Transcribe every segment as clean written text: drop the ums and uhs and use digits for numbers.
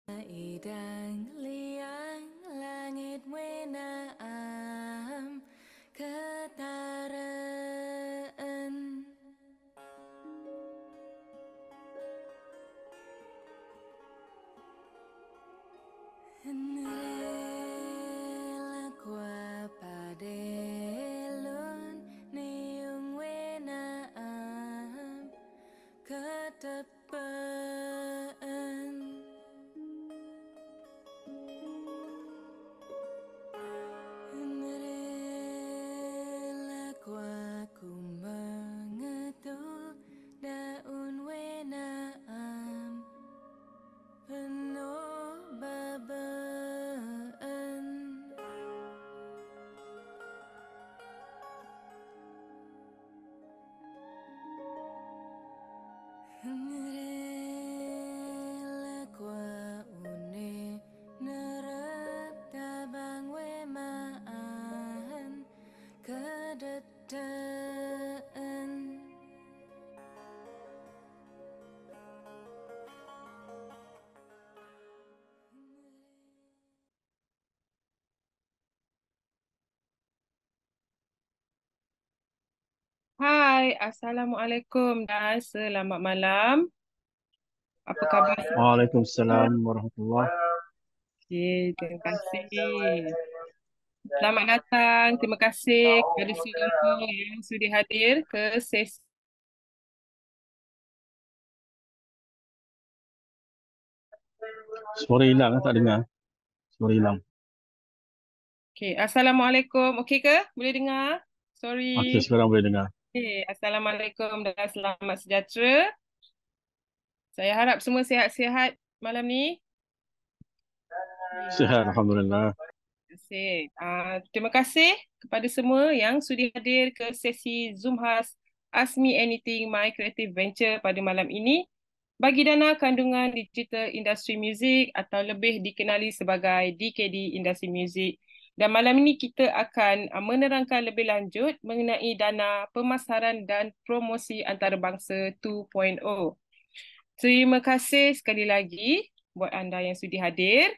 Idang liang langit wenaam ketaraan Nrela kwa padelon niung wenaam ketepaan Relaku aku mengetuk daun wenaam penuh babaan Relaku une nerep tabang wemaan kedetaan Hai, Assalamualaikum dan selamat malam. Apa khabar semua? Waalaikumsalam warahmatullahi. Okey, terima kasih. Selamat datang. Terima kasih kepada semua yang sudi hadir ke sesi. Suara hilang, tak dengar. Suara hilang. Okey, Assalamualaikum. Okey ke? Boleh dengar? Okey, Sorry. sekarang boleh dengar. Okey, Assalamualaikum dan selamat sejahtera. Saya harap semua sihat-sihat malam ni. Sihat, Alhamdulillah. Terima kasih kepada semua yang sudi hadir ke sesi Zoom Khas Ask Me Anything My Creative Venture pada malam ini bagi dana kandungan digital industri muzik atau lebih dikenali sebagai DKD industri muzik. Dan malam ini kita akan menerangkan lebih lanjut mengenai dana pemasaran dan promosi antarabangsa 2.0. Terima kasih sekali lagi buat anda yang sudi hadir,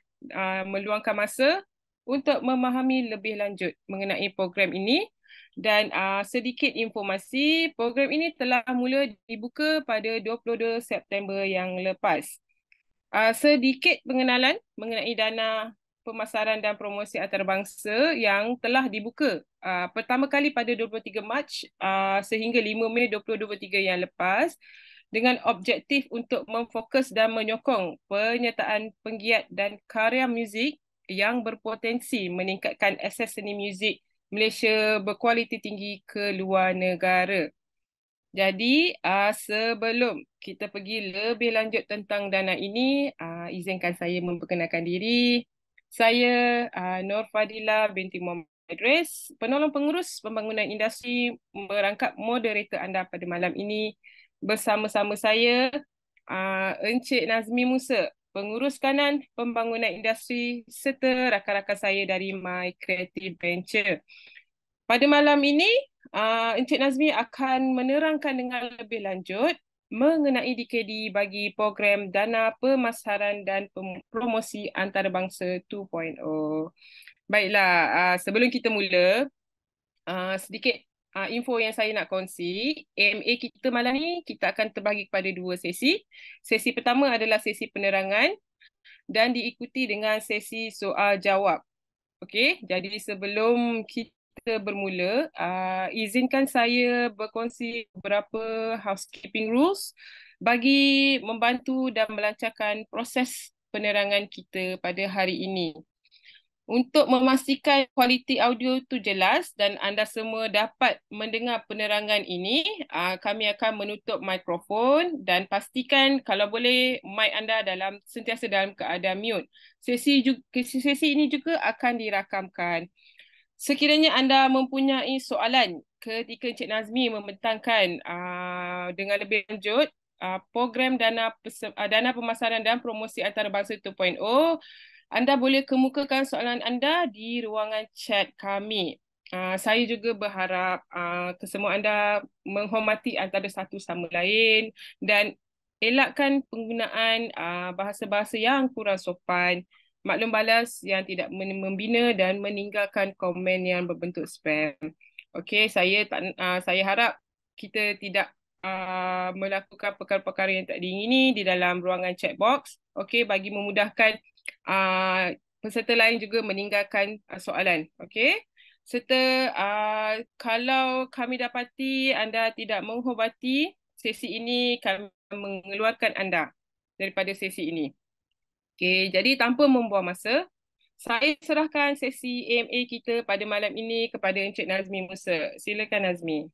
meluangkan masa untuk memahami lebih lanjut mengenai program ini. Dan sedikit informasi, program ini telah mula dibuka pada 22 September yang lepas. Sedikit pengenalan mengenai dana pemasaran dan promosi antarabangsa yang telah dibuka pertama kali pada 23 Mac sehingga 5 Mei 2023 yang lepas dengan objektif untuk memfokus dan menyokong penyertaan penggiat dan karya muzik yang berpotensi meningkatkan akses seni muzik Malaysia berkualiti tinggi ke luar negara. Jadi, sebelum kita pergi lebih lanjut tentang dana ini, izinkan saya memperkenalkan diri. Saya Nur Fadila binti Muhammad Idris, penolong pengurus pembangunan industri merangkap moderator anda pada malam ini. Bersama-sama saya, Encik Nazmi Musa, pengurus kanan pembangunan industri serta rakan-rakan saya dari My Creative Venture. Pada malam ini, Encik Nazmi akan menerangkan dengan lebih lanjut mengenai DKD bagi program Dana Pemasaran dan Promosi Antarabangsa 2.0. Baiklah, sebelum kita mula, sedikit info yang saya nak kongsi. AMA kita malam ni, kita akan terbagi kepada dua sesi. Sesi pertama adalah sesi penerangan dan diikuti dengan sesi soal jawab. Okey, jadi sebelum kita bermula, izinkan saya berkongsi beberapa housekeeping rules bagi membantu dan melancarkan proses penerangan kita pada hari ini. Untuk memastikan kualiti audio itu jelas dan anda semua dapat mendengar penerangan ini, kami akan menutup mikrofon dan pastikan kalau boleh mic anda sentiasa dalam keadaan mute. Sesi ini juga akan dirakamkan. Sekiranya anda mempunyai soalan ketika Encik Nazmi membentangkan dengan lebih lanjut program dana pemasaran dan promosi antarabangsa 2.0, anda boleh kemukakan soalan anda di ruangan chat kami. Saya juga berharap kesemua anda menghormati antara satu sama lain dan elakkan penggunaan bahasa-bahasa yang kurang sopan, maklum balas yang tidak membina dan meninggalkan komen yang berbentuk spam. Okey, saya harap kita tidak melakukan perkara-perkara yang tak diingini di dalam ruangan chat box. Okey, bagi memudahkan peserta lain juga meninggalkan soalan. Okey. Serta kalau kami dapati anda tidak menghormati sesi ini, kami mengeluarkan anda daripada sesi ini. Okey, jadi tanpa membuang masa, saya serahkan sesi AMA kita pada malam ini kepada Encik Nazmi Musa. Silakan Nazmi.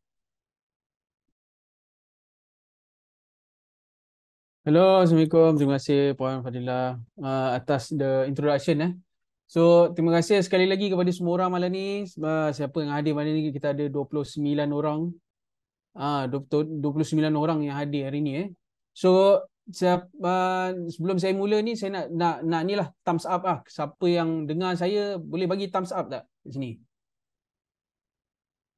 Hello, Assalamualaikum. Terima kasih Puan Fadilah atas the introduction. So, terima kasih sekali lagi kepada semua orang malam ni. Siapa yang hadir malam ni, kita ada 29 orang. 29 orang yang hadir hari ni. So, sebelum saya mula ni, saya nak ni lah, thumbs up lah. Siapa yang dengar saya, boleh bagi thumbs up tak di sini?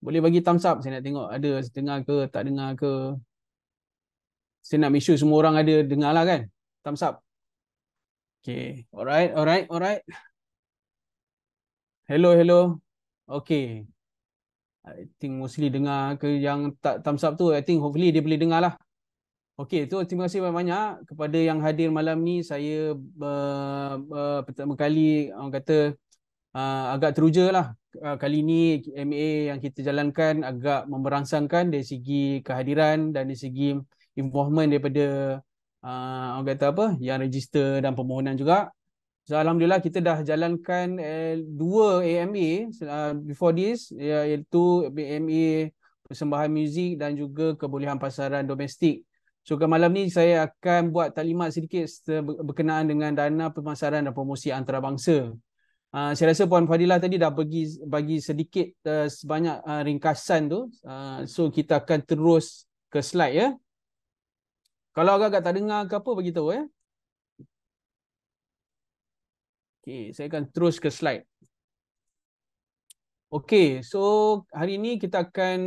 Boleh bagi thumbs up, saya nak tengok ada dengar ke, tak dengar ke. Saya nak make sure semua orang ada dengar lah kan. Thumbs up. Okay. Alright. Hello. Okay. I think mostly dengar ke yang tak thumbs up tu. I think hopefully dia boleh dengar lah. Okay. So terima kasih banyak-banyak kepada yang hadir malam ni. Saya pertama kali orang kata agak teruja lah. Kali ni MA yang kita jalankan agak memberangsangkan dari segi kehadiran dan dari segi involvement daripada orang kata apa, yang register dan permohonan juga. So, Alhamdulillah kita dah jalankan 2 AMA before this, iaitu AMA persembahan muzik dan juga kebolehan pasaran domestik. So ke malam ni saya akan buat taklimat sedikit berkenaan dengan dana pemasaran dan promosi antarabangsa. Saya rasa Puan Fadilah tadi dah bagi sedikit sebanyak ringkasan tu. So kita akan terus ke slide ya. Kalau agak-agak tak dengar ke apa, bagi tahu ya. Okey, saya akan terus ke slide. Okey, so hari ini kita akan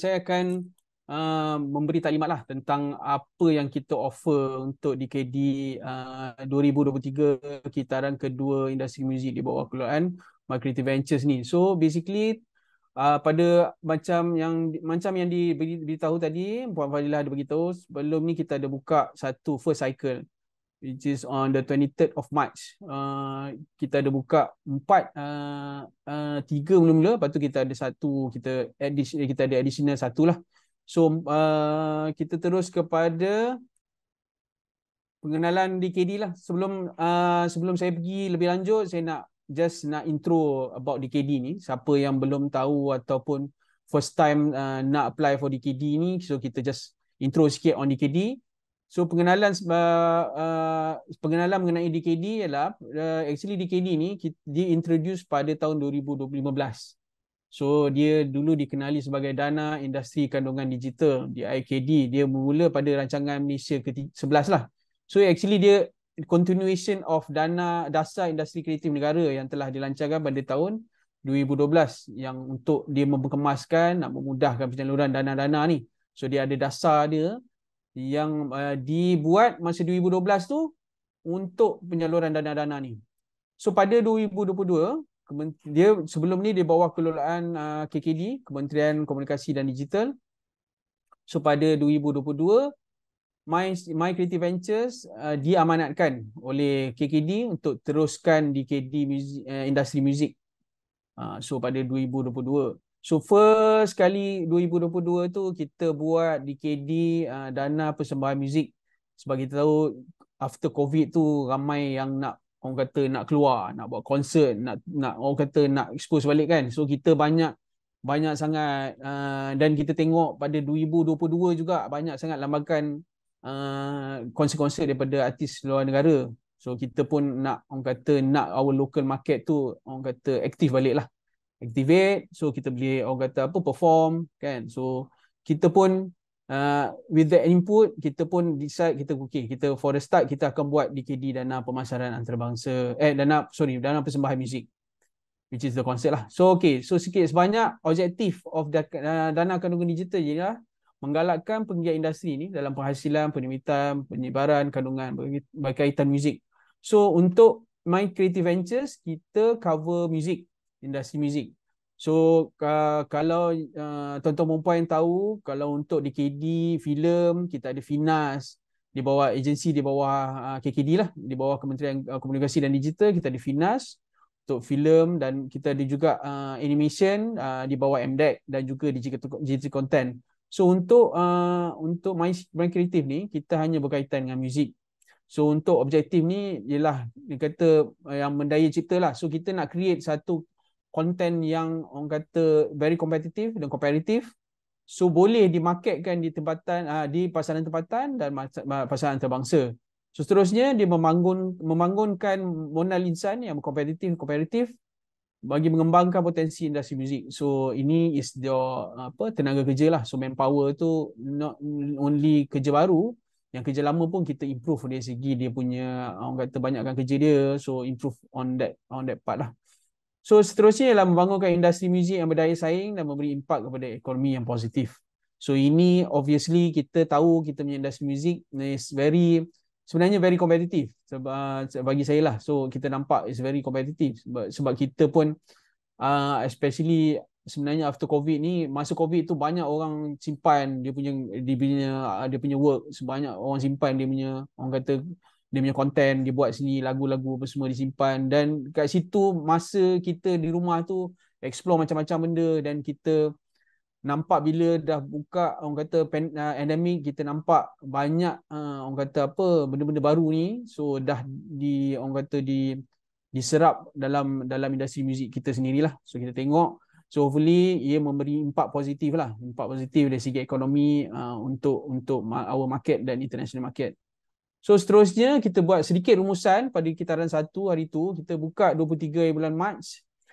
saya akan memberi taklimat lah tentang apa yang kita offer untuk DKD 2023 kitaran kedua industri muzik di bawah kelolaan My Creative Ventures ni. So basically pada macam yang diberitahu tadi, Puan Fadilah ada beritahu, sebelum ni kita ada buka satu first cycle which is on the 23rd of March. Kita ada buka 3 mula-mula, lepas tu kita ada satu, kita ada additional satu lah. So kita terus kepada pengenalan DKD lah. Sebelum saya pergi lebih lanjut, saya nak intro about DKD ni. Siapa yang belum tahu ataupun first time nak apply for DKD ni, so kita just intro sikit on DKD. So pengenalan mengenai DKD ialah actually DKD ni dia introduce pada tahun 2015. So dia dulu dikenali sebagai Dana Industri Kandungan Digital, DIKD. Dia bermula pada rancangan Malaysia ke-11 lah. So actually dia continuation of Dasar Industri Kreatif Negara yang telah dilancarkan pada tahun 2012 yang untuk dia mengemaskan, nak memudahkan penyaluran dana-dana ni. So dia ada dasar dia yang dibuat masa 2012 tu untuk penyaluran dana-dana ni. So pada 2022, dia sebelum ni dia bawah kelolaan KKD, Kementerian Komunikasi dan Digital. So pada 2022 My Creative Ventures diamanatkan oleh KKD untuk teruskan DKD industri muzik. So pada 2022. So first kali 2022 tu kita buat DKD Dana Persembahan Muzik. Sebab kita tahu after COVID tu ramai yang nak, orang kata nak keluar, nak buat konsert, nak orang kata nak expose balik kan. So kita banyak sangat dan kita tengok pada 2022 juga banyak sangat lambakan konsert-konsert daripada artis luar negara. So kita pun nak, orang kata nak our local market tu, orang kata aktif balik lah. Activate, so kita boleh, orang kata apa, perform kan. So kita pun with that input, kita pun decide kita for the start kita akan buat DKD Dana Pemasaran Antarabangsa Dana Persembahan Muzik, which is the concept lah. So so sikit sebanyak objektif of Dana Kandungan Digital ialah menggalakkan penggiat industri ni dalam penghasilan, penerbitan, penyebaran kandungan berkaitan muzik. So untuk My Creative Ventures, kita cover muzik, industri muzik. So kalau tuan-tuan dan puan tahu, kalau untuk DKD filem, kita ada Finas di bawah agensi, di bawah KKD lah, di bawah Kementerian Komunikasi dan Digital, kita ada Finas untuk filem, dan kita ada juga animation di bawah MDEC dan juga digital content. So untuk My Creative ni, kita hanya berkaitan dengan muzik. So untuk objektif ni ialah dia kata yang mendaya cipta lah. So kita nak create satu content yang orang kata very competitive dan kompetitif. So boleh dimarketkan di tempatan, di pasaran tempatan dan pasaran antarabangsa. So seterusnya dia membangunkan modal insan yang kompetitif bagi mengembangkan potensi industri muzik. So ini is your tenaga kerja lah. So manpower tu not only kerja baru, yang kerja lama pun kita improve dari segi dia punya orang kata banyakkan kerja dia. So improve on that part lah. So seterusnya ialah membangunkan industri muzik yang berdaya saing dan memberi impak kepada ekonomi yang positif. So ini obviously kita tahu kita punya industri muzik is sebenarnya very kompetitif bagi saya lah. So kita nampak is very kompetitif sebab kita pun especially sebenarnya after COVID ni, masa COVID tu banyak orang simpan dia punya work, sebanyak orang simpan dia punya orang kata dia punya content, dia buat sini lagu-lagu apa semua disimpan, dan kat situ masa kita di rumah tu explore macam-macam benda, dan kita nampak bila dah buka orang kata pandemik, kita nampak banyak orang kata apa benda-benda baru ni, so dah orang kata diserap dalam industri muzik kita sendirilah. So kita tengok, so hopefully ia memberi impak positif dari segi ekonomi untuk our market dan international market. So seterusnya kita buat sedikit rumusan pada kitaran 1 hari tu. Kita buka 23 bulan Mac.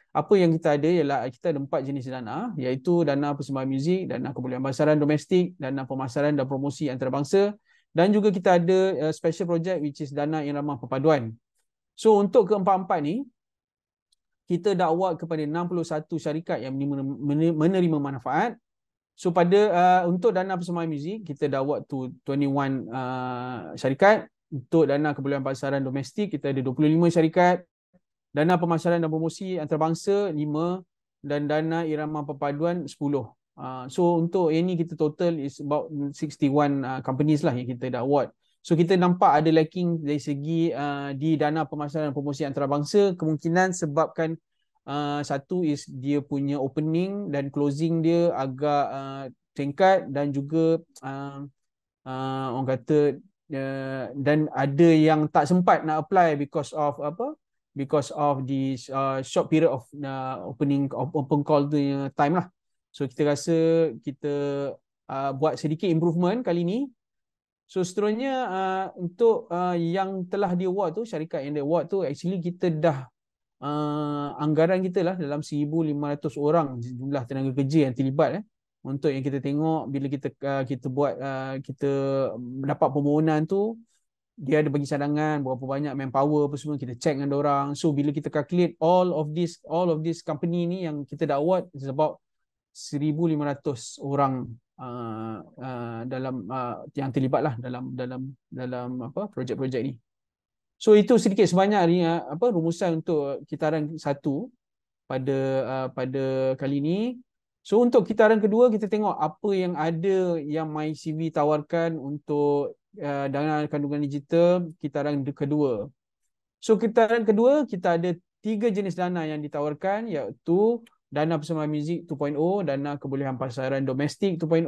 Apa yang kita ada ialah kita ada 4 jenis dana, iaitu dana persembahan muzik, dana kebolehan pasaran domestik, dana pemasaran dan promosi antarabangsa, dan juga kita ada special project which is dana irama perpaduan. So untuk keempat-empat ni kita dah award kepada 61 syarikat yang menerima manfaat. So pada untuk dana persembahan muzik kita dah award to 21 syarikat. Untuk dana kebolehan pasaran domestik kita ada 25 syarikat. Dana pemasaran dan promosi antarabangsa 5, dan dana irama perpaduan 10. So untuk ini kita total is about 61 companies lah yang kita dah award. So kita nampak ada lacking dari segi di dana pemasaran dan promosi antarabangsa, kemungkinan sebabkan satu is dia punya opening dan closing dia agak tingkat, dan juga orang kata dan ada yang tak sempat nak apply because of the short period of open call time lah. So kita rasa kita buat sedikit improvement kali ni. So seterusnya untuk yang telah di award tu, syarikat yang di award tu, actually kita dah anggaran kita lah dalam 1,500 orang jumlah tenaga kerja yang terlibat untuk yang kita tengok bila kita buat kita dapat permohonan tu, dia ada bagi cadangan berapa banyak manpower apa semua, kita check dengan orang. So bila kita calculate all of this company ni yang kita dah award, is about 1,500 orang dalam yang terlibat lah dalam projek-projek ni. So itu sedikit sebanyak ni rumusan untuk kitaran 1 pada kali ni. So untuk kitaran kedua kita tengok apa yang ada yang MyCV tawarkan untuk dana kandungan digital kitaran kedua. So kitaran kedua kita ada 3 jenis dana yang ditawarkan, iaitu dana persembahan muzik 2.0, dana kebolehan pasaran domestik 2.0,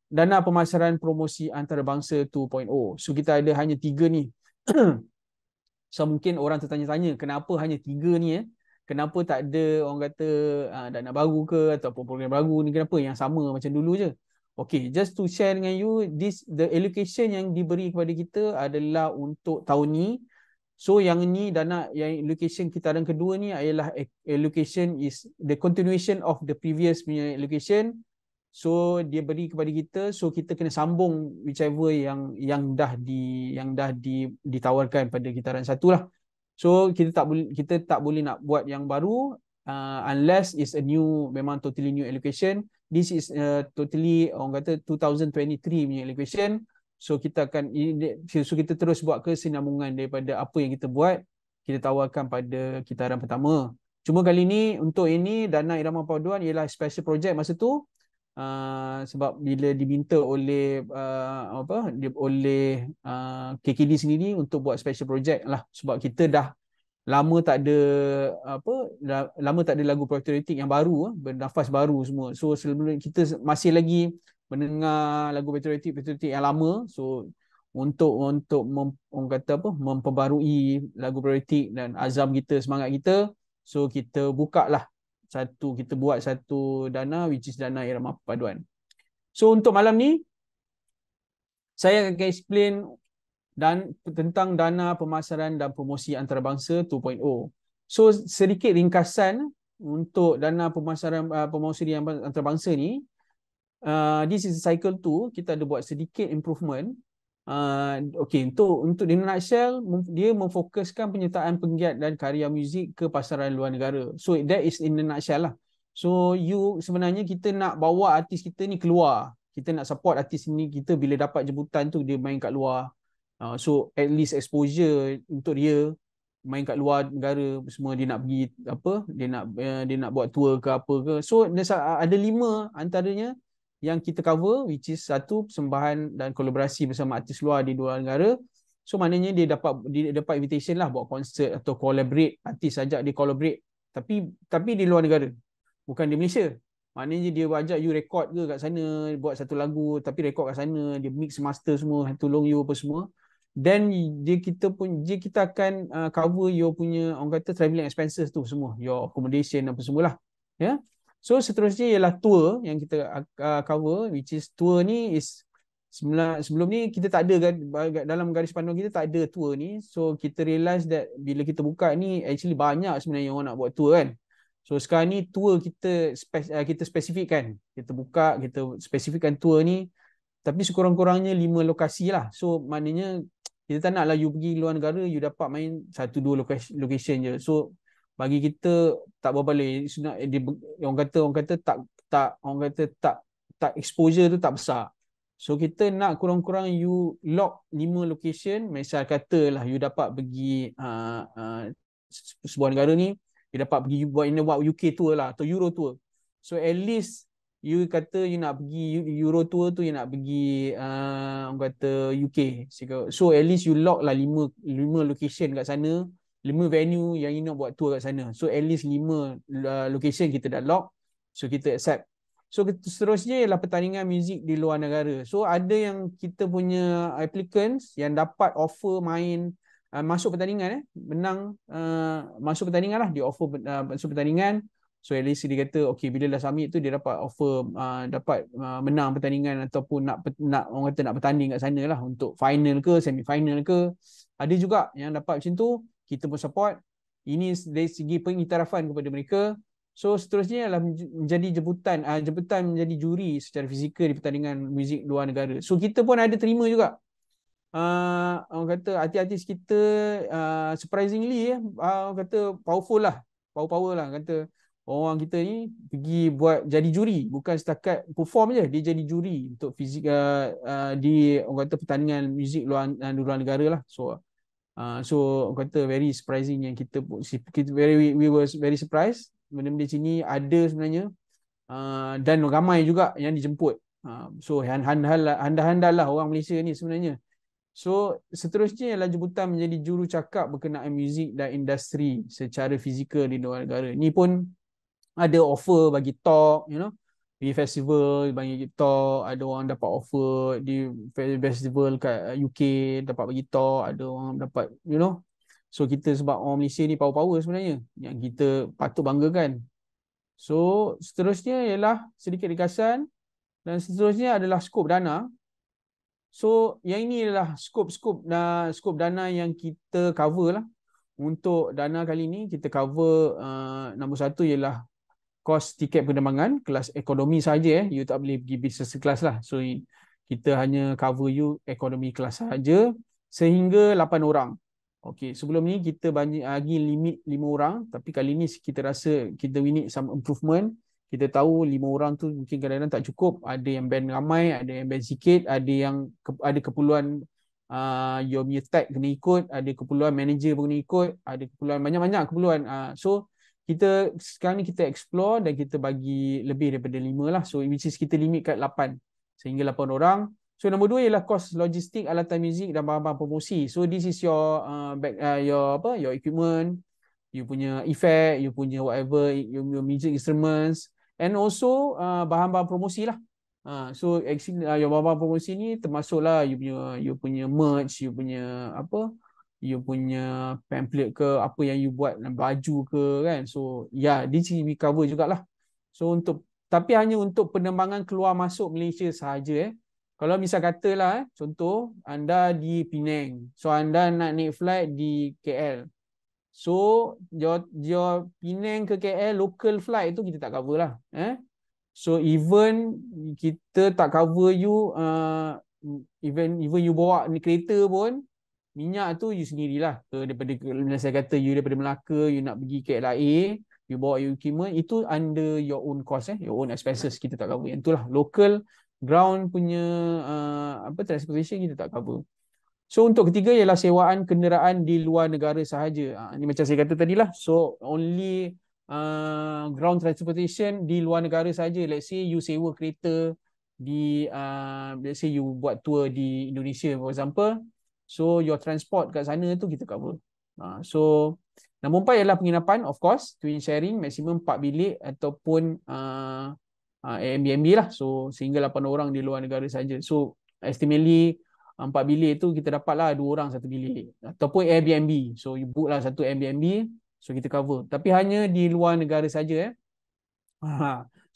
dana pemasaran promosi antarabangsa 2.0. So kita ada hanya 3 ni. So mungkin orang tertanya-tanya kenapa hanya 3 ni Kenapa tak ada orang kata dana baru ke ataupun program baru ni, kenapa yang sama macam dulu je? Okay, just to share dengan you, the allocation yang diberi kepada kita adalah untuk tahun ni. So yang ni dana yang allocation kitaran kedua ni ialah allocation is the continuation of the previous punya allocation. So dia beri kepada kita, so kita kena sambung whichever yang dah ditawarkan pada kitaran 1 lah. So kita tak boleh nak buat yang baru unless is a new, memang totally new allocation. this is totally orang kata 2023 punya allocation. So kita kita terus buat kesinambungan daripada apa yang kita buat, kita tawarkan pada kitaran pertama. Cuma kali ni untuk ini Dana Irama Paduan ialah special project masa tu. Sebab bila diminta oleh KKD sendiri untuk buat special project lah, sebab kita dah lama tak ada lagu patriotik yang baru, bernafas baru semua. So sebelum kita masih lagi mendengar lagu patriotik yang lama, so untuk orang kata memperbarui lagu patriotik dan azam kita, semangat kita, so kita buka lah kita buat satu dana, which is Dana Irama Paduan. So untuk malam ni saya akan explain tentang dana pemasaran dan promosi antarabangsa 2.0. So sedikit ringkasan untuk dana pemasaran promosi antarabangsa ni. This is cycle 2, kita ada buat sedikit improvement. Untuk in a nutshell, dia memfokuskan penyertaan penggiat dan karya muzik ke pasaran luar negara. So that is in a nutshell lah. So sebenarnya kita nak bawa artis kita ni keluar. Kita nak support artis ni, kita bila dapat jemputan tu dia main kat luar. So at least exposure untuk dia main kat luar negara semua, dia nak pergi dia nak buat tour ke apa ke. So ada 5 antaranya yang kita cover, which is 1 persembahan dan kolaborasi bersama artis luar di luar negara. So maknanya dia dapat invitation lah buat konsert atau collaborate, artis ajak dia collaborate, tapi di luar negara, bukan di Malaysia. Maknanya dia ajak you record ke kat sana, buat satu lagu tapi record kat sana, dia mix master semua, tolong you apa semua. Then kita akan cover you punya orang kata travelling expenses tu semua, your accommodation apa semualah, ya. Yeah? So seterusnya ialah tour yang kita cover, which is tour ni is sebelum ni kita tak ada dalam garis panduan kita tak ada tour ni. So kita realise that bila kita buka ni actually banyak sebenarnya orang nak buat tour kan. So sekarang ni tour kita spesifikkan, kita buka, kita spesifikkan tour ni, tapi sekurang-kurangnya 5 lokasi lah. So maknanya kita tak nak lah you pergi luar negara you dapat main 1-2 location je. So bagi kita tak berbalik, orang kata tak exposure tu tak besar. So kita nak kurang-kurang you lock 5 location. Misal katalah you dapat pergi sebuah negara ni, you dapat pergi buat UK tour lah atau Euro tour. So at least you kata you nak pergi Euro tour tu, you nak pergi orang kata UK. So at least you lock lah 5 location kat sana, 5 venue yang you nak buat tour kat sana. So at least 5 location kita dah lock. So kita accept. So seterusnya ialah pertandingan muzik di luar negara. So ada yang kita punya applicants yang dapat offer main masuk pertandingan, menang masuk pertandingan lah, dia offer masuk pertandingan. So at least dia kata okay, bila dah submit tu dia dapat offer dapat menang pertandingan ataupun orang kata nak bertanding kat sana lah untuk final ke semi final ke. Ada juga yang dapat macam tu, kita pun support. Ini dari segi pengiktirafan kepada mereka. So seterusnya adalah menjadi jemputan menjadi juri secara fizikal di pertandingan muzik luar negara. So kita pun ada terima juga orang kata artis-artis kita surprisingly orang kata power lah, kata orang kita ni pergi buat jadi juri, bukan setakat perform je, dia jadi juri untuk fizik di orang kata pertandingan muzik luar negara lah. So orang kata very surprising yang we were very surprised benda-benda sini ada sebenarnya, dan ramai juga yang dijemput. So handal lah orang Malaysia ni sebenarnya. So seterusnya ialah jemputan menjadi juru cakap berkenaan muzik dan industri secara fizikal di luar negara. Ni pun ada offer bagi talk, di festival bagi talk, ada orang dapat offer di festival kat UK dapat bagi talk, ada orang dapat so kita sebab orang Malaysia ni power-power sebenarnya yang kita patut banggakan. So seterusnya ialah sedikit ringkasan, dan seterusnya adalah skop dana. So yang ini adalah skop dana yang kita cover lah. Untuk dana kali ni kita cover nombor 1 ialah kos tiket penerbangan kelas ekonomi saja. You tak boleh pergi business class lah. So kita hanya cover you ekonomi kelas saja sehingga 8 orang. Okey, sebelum ni kita bagi limit 5 orang, tapi kali ni kita rasa we need some improvement. kita tahu 5 orang tu mungkin kadang-kadang tak cukup. Ada yang band ramai, ada yang band sikit, ada yang ada keperluan your punya tag kena ikut, ada keperluan manager pun kena ikut, ada keperluan banyak-banyak keperluan. So kita sekarang ni kita explore dan kita bagi lebih daripada 5 lah. So which is kita limit kat 8 sehingga 8 orang. So nombor 2 ialah kos logistik, alatan muzik dan bahan-bahan promosi. So this is your your equipment, you punya effect, you punya whatever, your music instruments, and also bahan-bahan promosi lah. So actually your bahan-bahan promosi ni termasuklah you punya merch, you punya you punya pamphlet ke, apa yang you buat, baju ke kan. So this we cover jugalah. So tapi hanya untuk penerbangan keluar masuk Malaysia sahaja. Kalau misal katalah contoh anda di Penang, so anda nak naik flight di KL. So your Penang ke KL local flight tu kita tak cover lah. So even kita tak cover you even you bawa ni kereta pun, minyak tu you sendirilah. Daripada saya kata you daripada Melaka you nak pergi KLIA, you bawa your equipment, itu under your own cost, your own expenses, kita tak cover. Yang itulah local ground punya transportation kita tak cover. So untuk ketiga ialah sewaan kenderaan di luar negara sahaja. Ini macam saya kata tadilah. So only ground transportation di luar negara saja. Let's say you sewa kereta di let's say you buat tour di Indonesia for example. So your transport kat sana tu kita cover. So nombor 4 ialah penginapan, of course, twin sharing maksimum 4 bilik ataupun Airbnb lah. So sehingga 8 orang di luar negara saja. So estimately 4 bilik tu kita dapatlah 2 orang 1 bilik ataupun Airbnb. So you book lah satu Airbnb, so kita cover. Tapi hanya di luar negara saja.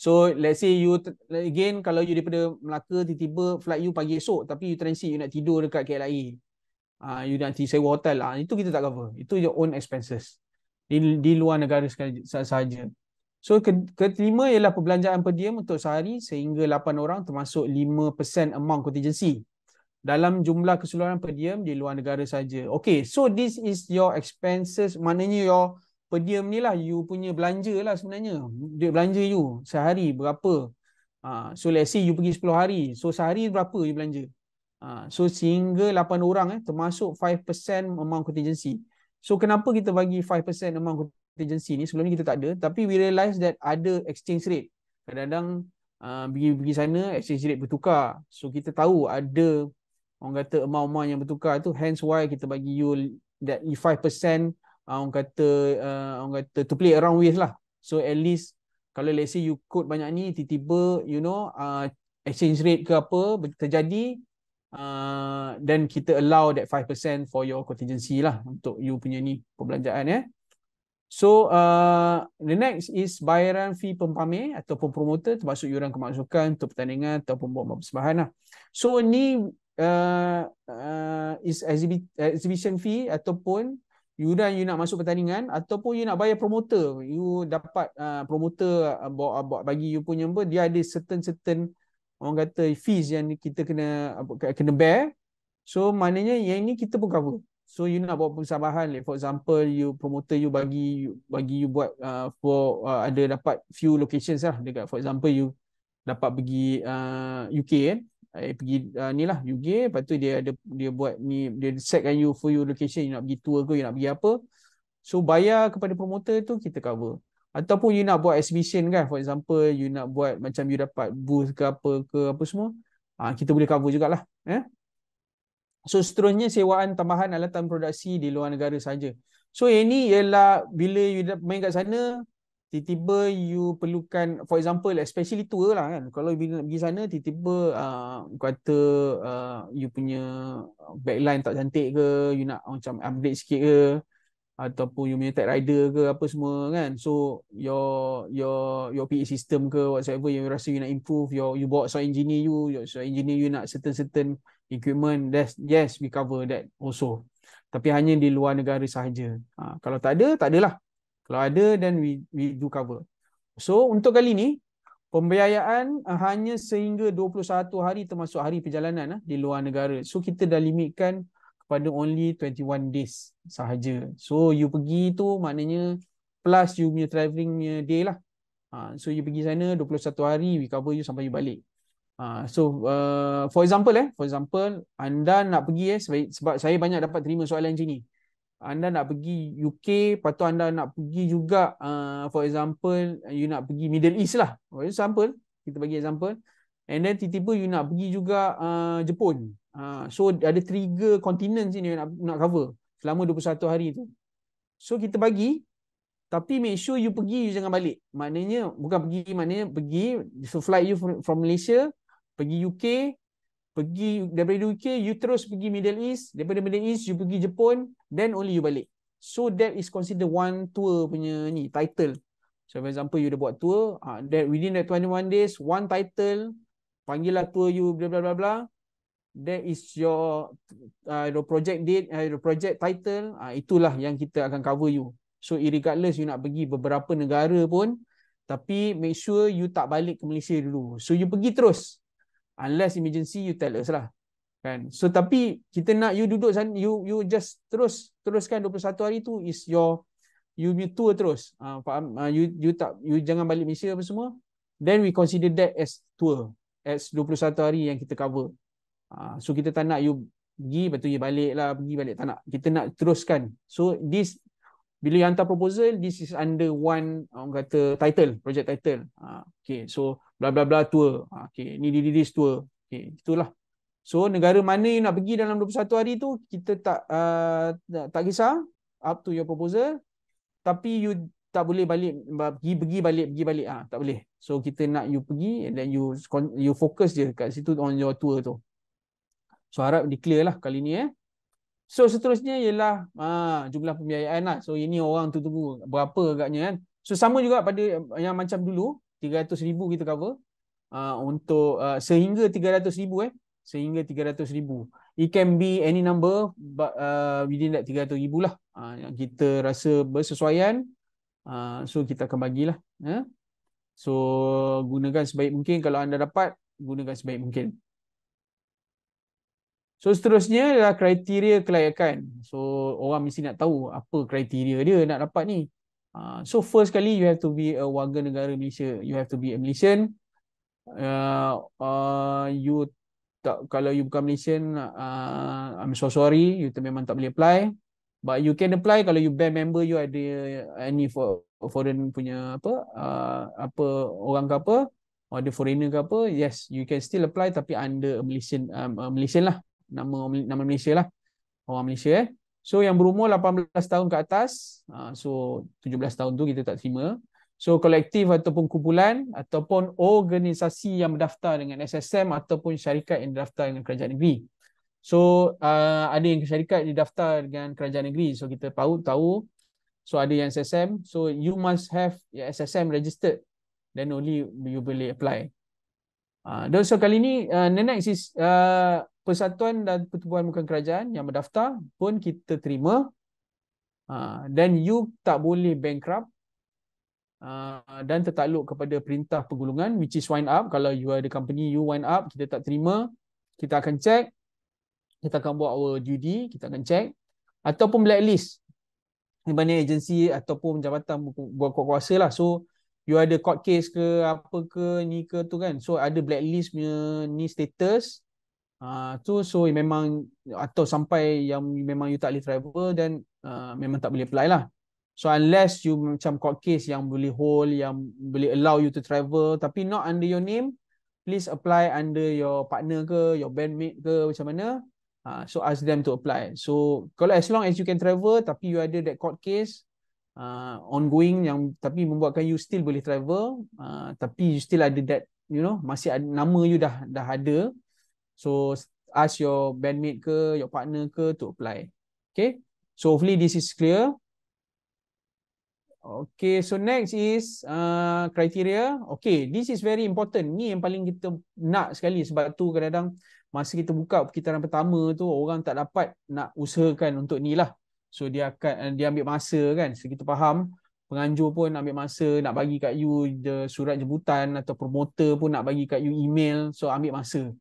So let's say you again, kalau you daripada Melaka tiba-tiba flight you pagi esok tapi you transit, you nak tidur dekat KLIA, you nak sewa hotel, itu kita tak cover. Itu your own expenses di luar negara sahaja. So kelima ialah perbelanjaan per diem untuk sehari sehingga 8 orang termasuk 5% amount contingency dalam jumlah keseluruhan per diem di luar negara saja. Okay, so this is your expenses, maknanya your per diem ni lah you punya belanja lah sebenarnya. Duit belanja you sehari berapa. So let's say you pergi 10 hari, so sehari berapa you belanja. So sehingga 8 orang termasuk 5% amount contingency. So kenapa kita bagi 5% amount contingency ni? Sebelum ni kita tak ada, tapi we realise that ada exchange rate. Kadang-kadang pergi sana exchange rate bertukar. So kita tahu ada orang kata amount yang bertukar tu, hence why kita bagi you that 5% orang kata to play around with lah. So at least kalau let's say you quote banyak ni, tiba-tiba exchange rate ke apa terjadi, then kita allow that 5% for your contingency lah untuk you punya ni perbelanjaan. So the next is bayaran fee pempamer ataupun promoter, termasuk yuran kemasukan untuk pertandingan ataupun buat persembahan lah. So ni is exhibition fee ataupun yuran you nak masuk pertandingan, ataupun you nak bayar promoter, you dapat promoter buat bagi you punya apa, dia ada certain orang kata fees yang kita kena bear. So maknanya yang ini kita pun cover. So you nak buat persembahan, like for example you promoter you bagi you buat ada dapat few locations lah dekat, for example you dapat pergi UK kan, pergi ni lah UK, lepas tu dia buat ni, dia setkan you for your location, you nak pergi tour ke, you nak pergi apa, so bayar kepada promoter tu kita cover. Ataupun you nak buat exhibition kan, for example you nak buat macam you dapat booth ke apa semua, kita boleh cover jugalah. So seterusnya sewaan tambahan alatan produksi di luar negara saja. So ini ialah bila you main kat sana, tiba-tiba you perlukan, for example especially tour lah kan, kalau bila nak pergi sana tiba-tiba kata you punya backline tak cantik ke, you nak macam upgrade sikit ke, ataupun you punya tag rider ke apa semua kan, so your PA system ke whatsoever you rasa you nak improve, you bawa sound engineer you nak certain equipment, yes we cover that also, tapi hanya di luar negara sahaja. Kalau tak adalah. Kalau ada, then we do cover. So untuk kali ni pembiayaan hanya sehingga 21 hari termasuk hari perjalanan di luar negara. So kita dah limitkan kepada only 21 days sahaja. So you pergi tu maknanya plus you punya travelling punya day lah. So you pergi sana 21 hari, we cover you sampai you balik. For example anda nak pergi sebab saya banyak dapat terima soalan macam ni. Anda nak pergi UK, lepas tu anda nak pergi juga for example you nak pergi Middle East lah. For example, kita bagi example. And then tiba-tiba you nak pergi juga Jepun. So ada 3 continent sini nak cover selama 21 hari tu. So kita bagi, tapi make sure you pergi, you jangan balik. Maknanya pergi, so flight you from Malaysia, pergi UK, daripada UK you terus pergi Middle East, daripada Middle East you pergi Jepun, then only you balik. So that is considered one tour punya ni title. So for example you dah buat tour, that within that 21 days one title, panggillah tour you bla bla bla bla. That is your project date, project title. Itulah yang kita akan cover you. So irregardless you nak pergi beberapa negara pun, tapi make sure you tak balik ke Malaysia dulu. So you pergi terus. Unless emergency, you tell us lah. Kan? So tapi kita nak you duduk sana, you just teruskan 21 hari tu is you tour terus. Faham? You jangan balik Malaysia apa semua. Then we consider that as tour, as 21 hari yang kita cover. So kita tak nak you pergi, lepas tu you balik lah, pergi balik, tak nak. Kita nak teruskan. So this, bila you hantar proposal, this is under one, orang kata title, project title. Okay, so bla bla bla tour. Okay, ni this tour. Okay, itulah. So negara mana you nak pergi dalam 21 hari tu, kita tak kisah, up to your proposal. Tapi you tak boleh balik, pergi balik. Tak boleh. So kita nak you pergi and then you fokus je kat situ on your tour tu. So harap di-clear lah kali ni So seterusnya ialah jumlah pembiayaan lah. So ini orang tu tunggu berapa agaknya kan. So sama juga pada yang macam dulu, 300,000 kita cover. Untuk sehingga 300,000 sehingga 300,000. It can be any number but within that 300,000 lah. Yang kita rasa bersesuaian. So kita akan bagilah. So gunakan sebaik mungkin. Kalau anda dapat, gunakan sebaik mungkin. So seterusnya adalah kriteria kelayakan. So orang mesti nak tahu apa kriteria dia nak dapat ni. So first kali you have to be a warga negara Malaysia. You have to be a Malaysian. Kalau you bukan Malaysian, I'm so sorry, you memang tak boleh apply. But you can apply kalau you band member you ada any foreign punya apa orang ke apa, or ada foreigner ke apa, yes, you can still apply tapi under Malaysian lah. Nama Malaysia lah, orang Malaysia So yang berumur 18 tahun ke atas, so 17 tahun tu kita tak terima. So kolektif ataupun kumpulan ataupun organisasi yang berdaftar dengan SSM ataupun syarikat yang berdaftar dengan kerajaan negeri. So ada yang syarikat didaftar dengan kerajaan negeri, so kita tahu. So ada yang SSM, so you must have SSM registered, then only you boleh apply. Dan so kali ni next is persatuan dan pertubuhan bukan kerajaan yang berdaftar pun kita terima. Dan you tak boleh bankrupt dan tertakluk kepada perintah penggulungan, which is wind up. Kalau you ada company, you wind up, kita tak terima. Kita akan check, kita akan buat our duty, kita akan check. Ataupun blacklist di mana agensi ataupun jabatan buat kuasa lah. So you ada court case ke apa ke ni ke tu kan, so ada blacklist punya ni status tu, so memang atau sampai yang memang you tak boleh travel, dan memang tak boleh apply lah. So unless you macam court case yang boleh hold, yang boleh allow you to travel tapi not under your name, please apply under your partner ke, your bandmate ke, macam mana. So ask them to apply. So kalau as long as you can travel tapi you ada that court case ongoing yang tapi membuatkan you still boleh travel, tapi you still ada that, you know, masih ada nama you dah ada, so ask your bandmate ke, your partner ke to apply. Okay, so hopefully this is clear. Okay, so next is criteria. Okay, this is very important. Ni yang paling kita nak sekali, sebab tu kadang-kadang masa kita buka perkitaran pertama tu orang tak dapat nak usahakan untuk ni lah. So dia ambil masa kan. So kita faham penganjur pun ambil masa nak bagi kat you surat jemputan, atau promoter pun nak bagi kat you email, so ambil masa.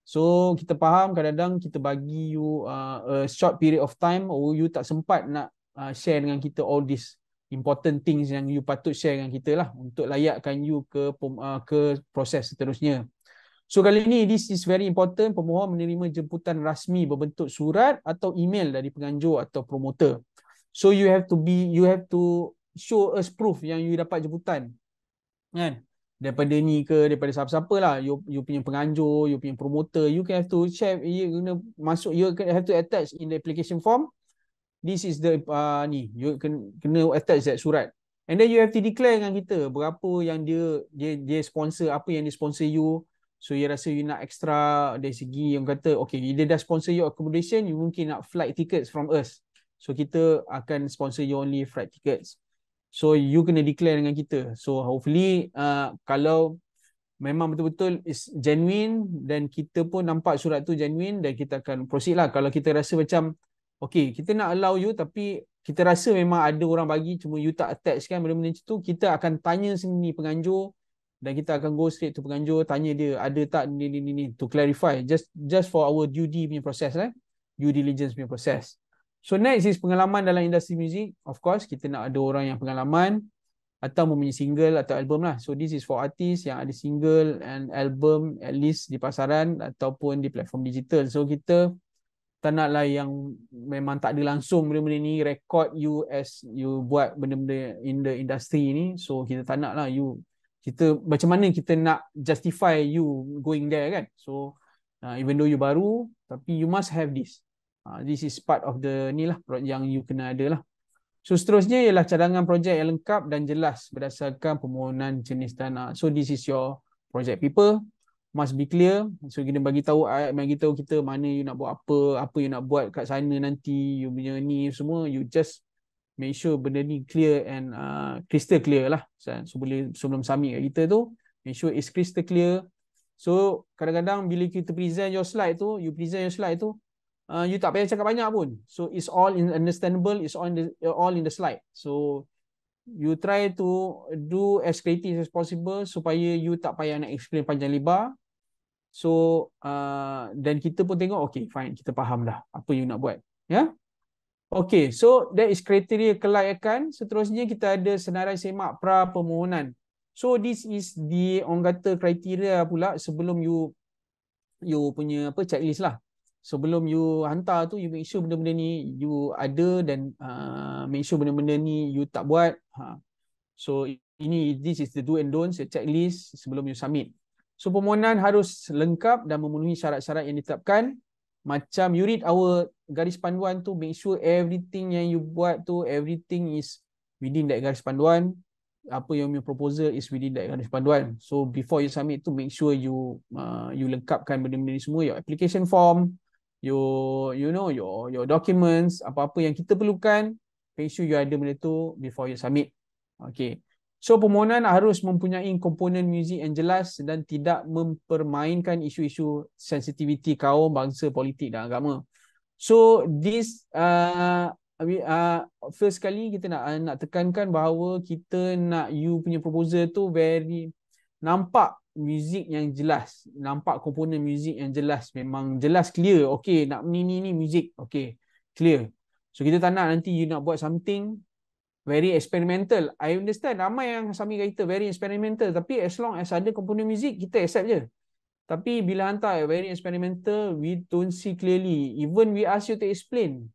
So kita faham kadang-kadang kita bagi you a short period of time, or you tak sempat nak share dengan kita all this important things yang you patut share dengan kita lah untuk layakkan you ke proses seterusnya. So kali ini this is very important, pemohon menerima jemputan rasmi berbentuk surat atau email dari penganjur atau promoter. So you have to show us proof yang you dapat jemputan. Kan? Daripada ni ke, daripada siapa-siapa lah, you punya penganjur, you punya promoter, you can have to share, you have to attach in the application form. This is the you kena attach that surat. And then you have to declare dengan kita berapa yang dia sponsor, apa yang dia sponsor you. So you rasa you nak extra dari segi yang kata okay, dia dah sponsor you accommodation, you mungkin nak flight tickets from us. So kita akan sponsor you only flight tickets. So you kena declare dengan kita. So hopefully kalau memang betul-betul is genuine dan kita pun nampak surat tu genuine, dan kita akan proceed lah. Kalau kita rasa macam okay, kita nak allow you tapi kita rasa memang ada orang bagi cuma you tak attach kan benda-benda macam tu, kita akan tanya sendiri penganjur dan kita akan go straight to penganjur, tanya dia ada tak ni to clarify, just for our due diligence punya proses. So next is pengalaman dalam industri muzik. Of course kita nak ada orang yang pengalaman atau mempunyai single atau album lah. So this is for artist yang ada single and album at least di pasaran ataupun di platform digital. So kita tak naklah yang memang tak ada langsung benda-benda ni, record you as you buat benda-benda in the industry ni. So kita tak nak lah kita macam mana kita nak justify you going there kan. So even though you baru, tapi you must have this. This is part of the ni lah yang you kena ada lah. So seterusnya ialah cadangan projek yang lengkap dan jelas berdasarkan permohonan jenis dana. So this is your project paper, must be clear. So kita bagi tahu kita mana you nak buat apa you nak buat kat sana nanti, you punya ni semua, you just make sure benda ni clear and crystal clear lah. So sebelum submit kat kita tu, make sure it's crystal clear. So kadang-kadang bila kita present your slide tu, you tak payah cakap banyak pun. So it's all understandable, it's all in the slide. So you try to do as creative as possible supaya you tak payah nak explain panjang lebar. So dan kita pun tengok okay fine, kita faham dah apa you nak buat. Ya. Okay, so that is kriteria kelayakan. Seterusnya kita ada senarai semak pra permohonan. So this is the orang kata kriteria pula sebelum you punya checklist lah. Sebelum you hantar tu, you make sure benda-benda ni you ada dan make sure benda-benda ni you tak buat. So this is the do and don'ts, the checklist sebelum you submit. So permohonan harus lengkap dan memenuhi syarat-syarat yang ditetapkan. Macam you read our garis panduan tu, make sure everything yang you buat tu, everything is within that garis panduan. Apa yang your proposal is within that garis panduan. So before you submit tu, make sure you lengkapkan benda-benda ni semua, your application form, your documents, apa-apa yang kita perlukan, make sure you ada benda tu before you submit. Okay. So permohonan harus mempunyai komponen muzik yang jelas dan tidak mempermainkan isu-isu sensitiviti kaum, bangsa, politik dan agama. So this first kali kita nak tekankan bahawa kita nak you punya proposal tu very nampak muzik yang jelas, nampak komponen muzik yang jelas, memang jelas clear. Okay, nak ni muzik, okay, clear. So kita tak nak nanti you nak buat something very experimental. I understand ramai yang submit kat kita very experimental, tapi as long as ada komponen muzik kita accept je. Tapi bila hantar very experimental, we don't see clearly. Even we ask you to explain,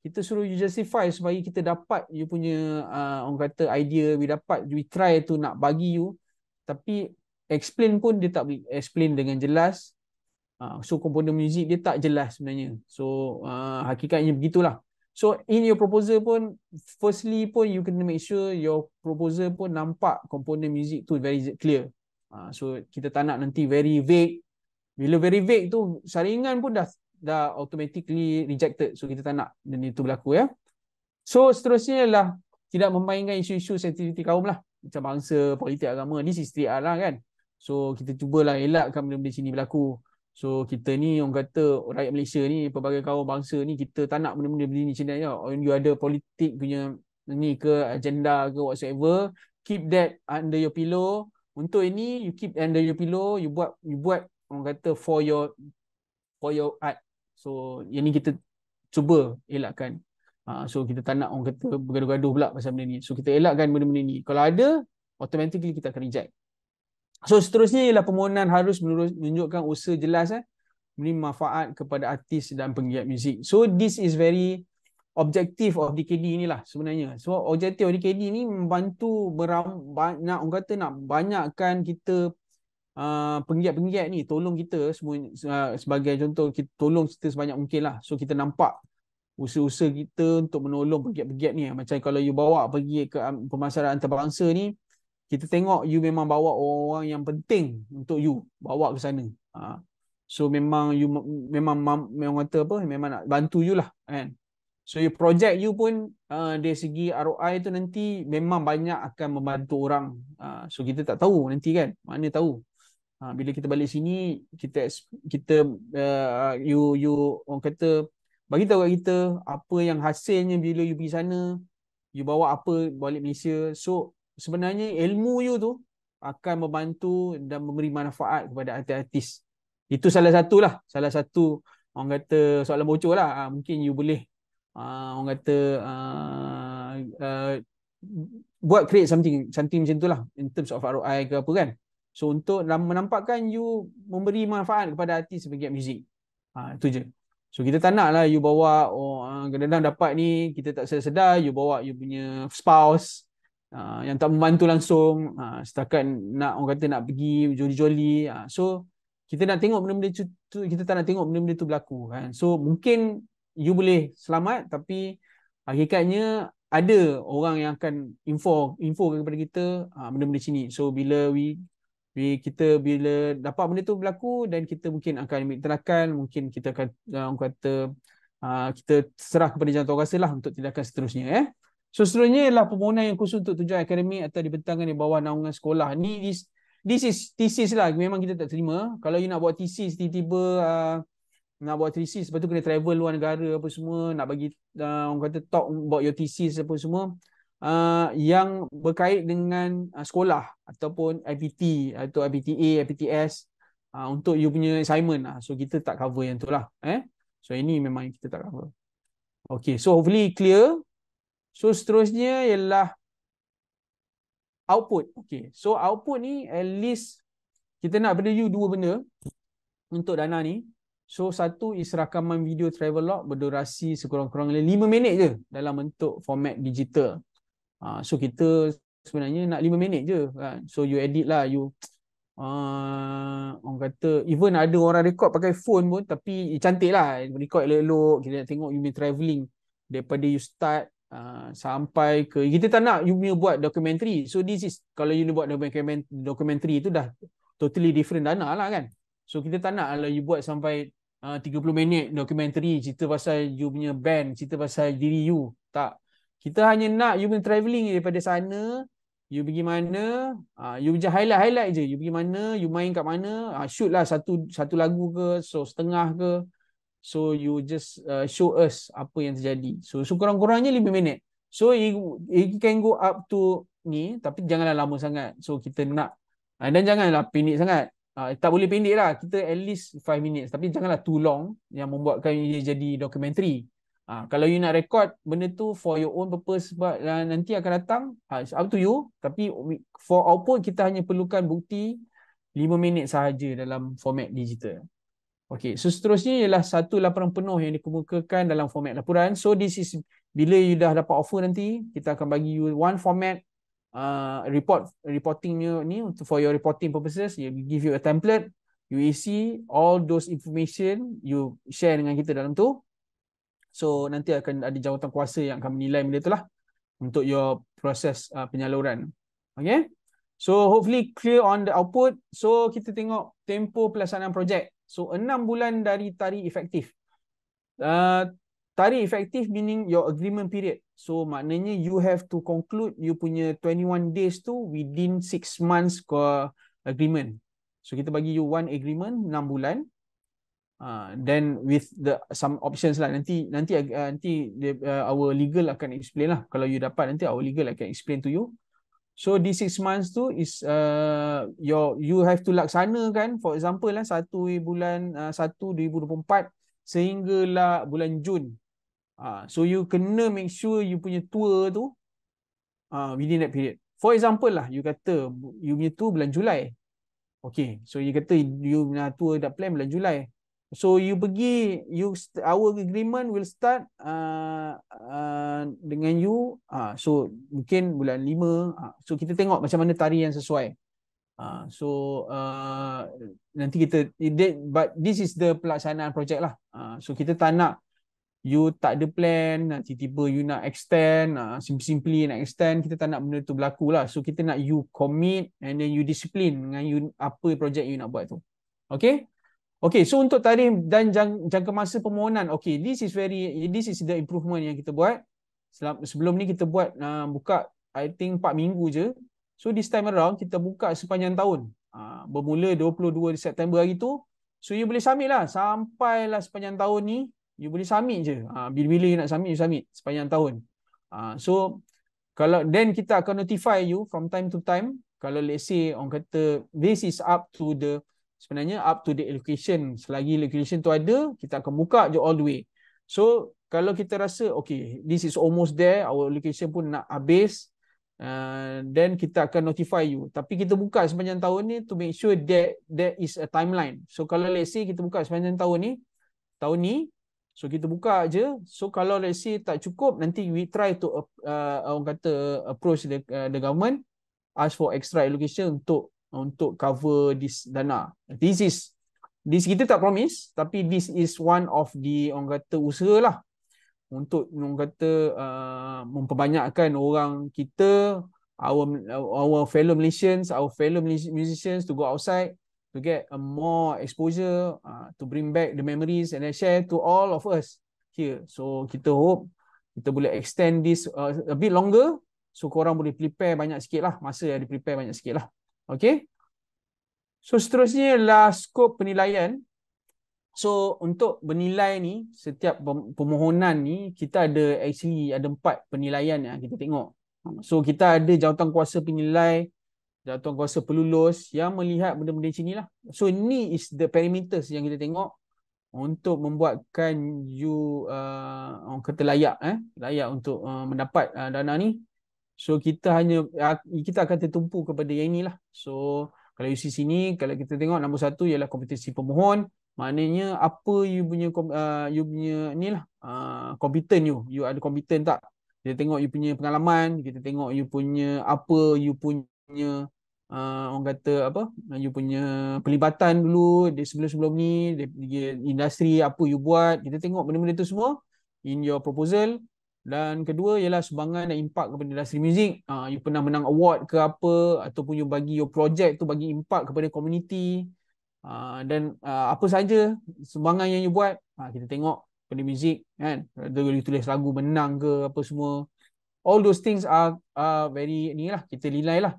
kita suruh you justify supaya kita dapat you punya orang kata idea, we try to nak bagi you, tapi explain pun dia tak explain dengan jelas. So komponen muzik dia tak jelas sebenarnya. So hakikatnya begitulah. So in your proposal pun, firstly pun you kena make sure your proposal pun nampak komponen muzik tu very clear. So kita tak nak nanti very vague. Bila very vague tu, saringan pun dah automatically rejected. So kita tak nak benda itu berlaku ya. So seterusnya ialah tidak memainkan isu-isu sensitiviti kaum lah. Macam bangsa, politik, agama. This is 3R lah kan. So kita cubalah elakkan benda-benda sini berlaku. So kita ni orang kata rakyat Malaysia ni, pelbagai kaum bangsa ni, kita tak nak benda-benda begini macam ni. You ada politik punya ni ke, agenda ke whatsoever, keep that under your pillow. Untuk ini you keep under your pillow, you buat orang kata for your art. So yang ni kita cuba elakkan. So kita tak nak orang kata bergaduh-gaduh pula pasal benda ni. So kita elakkan benda-benda ni. Kalau ada, automatically kita akan reject. So seterusnya ialah permohonan harus menunjukkan usaha jelas memberi manfaat kepada artis dan penggiat muzik. So this is very objektif of DKD inilah sebenarnya. So objektif of DKD ni membantu nak orang kata nak banyakkan kita penggiat-penggiat ni tolong kita semua, sebagai contoh kita tolong kita sebanyak mungkin lah. So kita nampak usaha-usaha kita untuk menolong penggiat-penggiat ni. Macam kalau you bawa pergi ke pemasaran antarabangsa ni, kita tengok you memang bawa orang yang penting untuk you bawa ke sana. So memang you memang kata apa, memang nak bantu you lah kan. So you project you pun dari segi ROI tu nanti memang banyak akan membantu orang. So kita tak tahu nanti kan, mana tahu. Bila kita balik sini kita you orang kata bagi tahu kat kita apa yang hasilnya bila you pergi sana, you bawa apa balik Malaysia. So sebenarnya ilmu you tu akan membantu dan memberi manfaat kepada artis-artis. Itu salah satu orang kata soalan bocor lah. Mungkin you boleh orang kata buat create something macam tu lah in terms of ROI ke apa kan. So untuk menampakkan you memberi manfaat kepada artis penggiat muzik. Itu je. So kita tak nak lah you bawa kadang-kadang dapat ni kita tak sedar you bawa you punya spouse yang tak membantu langsung, setakat nak orang kata nak pergi joli-joli. So kita nak tengok benda-benda tu, kita tak nak tengok benda-benda tu berlaku kan. So mungkin you boleh selamat, tapi hakikatnya ada orang yang akan info kepada kita benda-benda sini. So bila kita bila dapat benda tu berlaku, dan kita mungkin akan ambil tindakan, mungkin kita akan orang kata kita serah kepada jawatankuasa lah untuk tindakan seterusnya. So seterusnya ialah permohonan yang khusus untuk tujuan akademik atau dibentangkan di bawah naungan sekolah. This is thesis lah, memang kita tak terima. Kalau you nak buat thesis tiba-tiba nak buat thesis, lepas tu kena travel luar negara apa semua, nak bagi orang kata talk about your thesis apa semua, yang berkait dengan sekolah ataupun IPT atau IPTA, IPTS, untuk you punya assignment. So kita tak cover yang tu lah. So ini memang kita tak cover. Okay, so hopefully clear. So seterusnya ialah output. Okay, so output ni at least kita nak pada you dua benda untuk dana ni. So satu is rakaman video travel log berdurasi sekurang-kurangnya 5 minit je dalam bentuk format digital. So kita sebenarnya nak 5 minit je kan. So you edit lah, you orang kata even ada orang record pakai phone pun, tapi cantik lah, record elok-elok. Kita nak tengok you punya travelling daripada you start sampai ke, kita tak nak you punya buat dokumentari. So this is, kalau you buat dokumentari itu dah totally different dana lah kan. So kita tak nak lah you buat sampai 30 minit dokumentari cerita pasal you punya band, cerita pasal diri you. Tak. Kita hanya nak you punya travelling daripada sana, you pergi mana, you punya highlight je. You pergi mana, you main kat mana, shoot lah satu lagu ke, so setengah ke. So you just show us apa yang terjadi. So kurang-kurangnya 5 minit. So it can go up to ni, tapi janganlah lama sangat. So kita nak, dan janganlah pendek sangat. Tak boleh pendek lah, kita at least 5 minutes. Tapi janganlah too long yang membuatkan ia jadi dokumentari. Kalau you nak record benda tu for your own purpose sebab nanti akan datang, it's up to you. Tapi for output kita hanya perlukan bukti 5 minit sahaja dalam format digital. Okay, so seterusnya ialah satu laporan penuh yang dikemukakan dalam format laporan. So this is bila you dah dapat offer nanti, kita akan bagi you one format reportingnya ni for your reporting purposes. You give you a template, you isi all those information, you share dengan kita dalam tu. So nanti akan ada jawatan kuasa yang akan menilai benda tu lah untuk your proses penyaluran. Okay, so hopefully clear on the output. So kita tengok tempoh pelaksanaan projek. So 6 bulan dari tarikh efektif. Tarikh efektif meaning your agreement period. So maknanya you have to conclude you punya 21 days tu within 6 months agreement. So kita bagi you one agreement 6 bulan. Then with some options lah, nanti our legal akan explain lah. Kalau you dapat, nanti our legal akan explain to you. So di 6 months tu is you have to laksanakan, for example lah 1 bulan 1 2024 sehinggalah bulan Jun So you kena make sure you punya tour tu within that period. For example lah, you kata you punya tour bulan Julai. Okay, so you kata you punya tour dah plan bulan Julai. So you pergi, our agreement will start dengan you. So mungkin bulan 5. So kita tengok macam mana tarikh yang sesuai. Nanti kita, but this is the pelaksanaan projek lah. So kita tak nak you tak ada plan, tiba-tiba you nak extend, simply nak extend, kita tak nak benda tu berlaku lah. So kita nak you commit and then you discipline dengan you apa projek you nak buat tu. Okay? Okay, so untuk tarikh dan jangka masa permohonan, okay, this is the improvement yang kita buat. Sebelum ni kita buat buka I think 4 minggu je. So this time around kita buka sepanjang tahun. Bermula 22 September hari tu. So you boleh submit lah sampailah sepanjang tahun ni. You boleh submit je. Bila-bila you nak submit, you submit sepanjang tahun. So kalau then kita akan notify you from time to time. Kalau let's say orang kata this is sebenarnya up to the allocation. Selagi allocation tu ada, kita akan buka je all the way. So kalau kita rasa okay, this is almost there, our allocation pun nak habis, then kita akan notify you. Tapi kita buka sepanjang tahun ni to make sure that there is a timeline. So kalau let's say kita buka sepanjang tahun ni, so kita buka je. So kalau let's say tak cukup, nanti we try to orang kata approach the government, ask for extra allocation untuk cover this dana. This kita tak promise, tapi this is one of the orang kata usaha lah untuk orang kata memperbanyakkan orang kita, our fellow Malaysians, our fellow musicians to go outside to get a more exposure, to bring back the memories and then share to all of us here. So kita hope kita boleh extend this a bit longer, so korang boleh prepare banyak sikit lah, masa ada prepare banyak sikit lah. Okay. So seterusnya adalah skop penilaian. So untuk menilai ni, setiap permohonan ni kita ada 4 penilaian yang kita tengok. So kita ada jawatankuasa penilai, jawatankuasa pelulus yang melihat benda-benda macam ni lah. So ni is the parameters yang kita tengok untuk membuatkan you orang kata layak untuk mendapat dana ni. So kita akan tertumpu kepada yang inilah. So kalau you see sini, kalau kita tengok nombor 1 ialah kompetensi pemohon. Maknanya apa you punya ni lah, kompeten you ada kompeten tak? Kita tengok you punya pengalaman, kita tengok you punya orang kata apa, you punya pelibatan dulu di sebelum ni, industri apa you buat. Kita tengok benda-benda tu semua in your proposal. Dan kedua ialah sumbangan dan impak kepada industri muzik. You pernah menang award ke apa, ataupun you bagi your project tu bagi impak kepada komuniti. Dan apa saja sumbangan yang you buat, kita tengok pada muzik kan, ada you tulis lagu menang ke apa semua. All those things are very ni lah, kita nilai lah.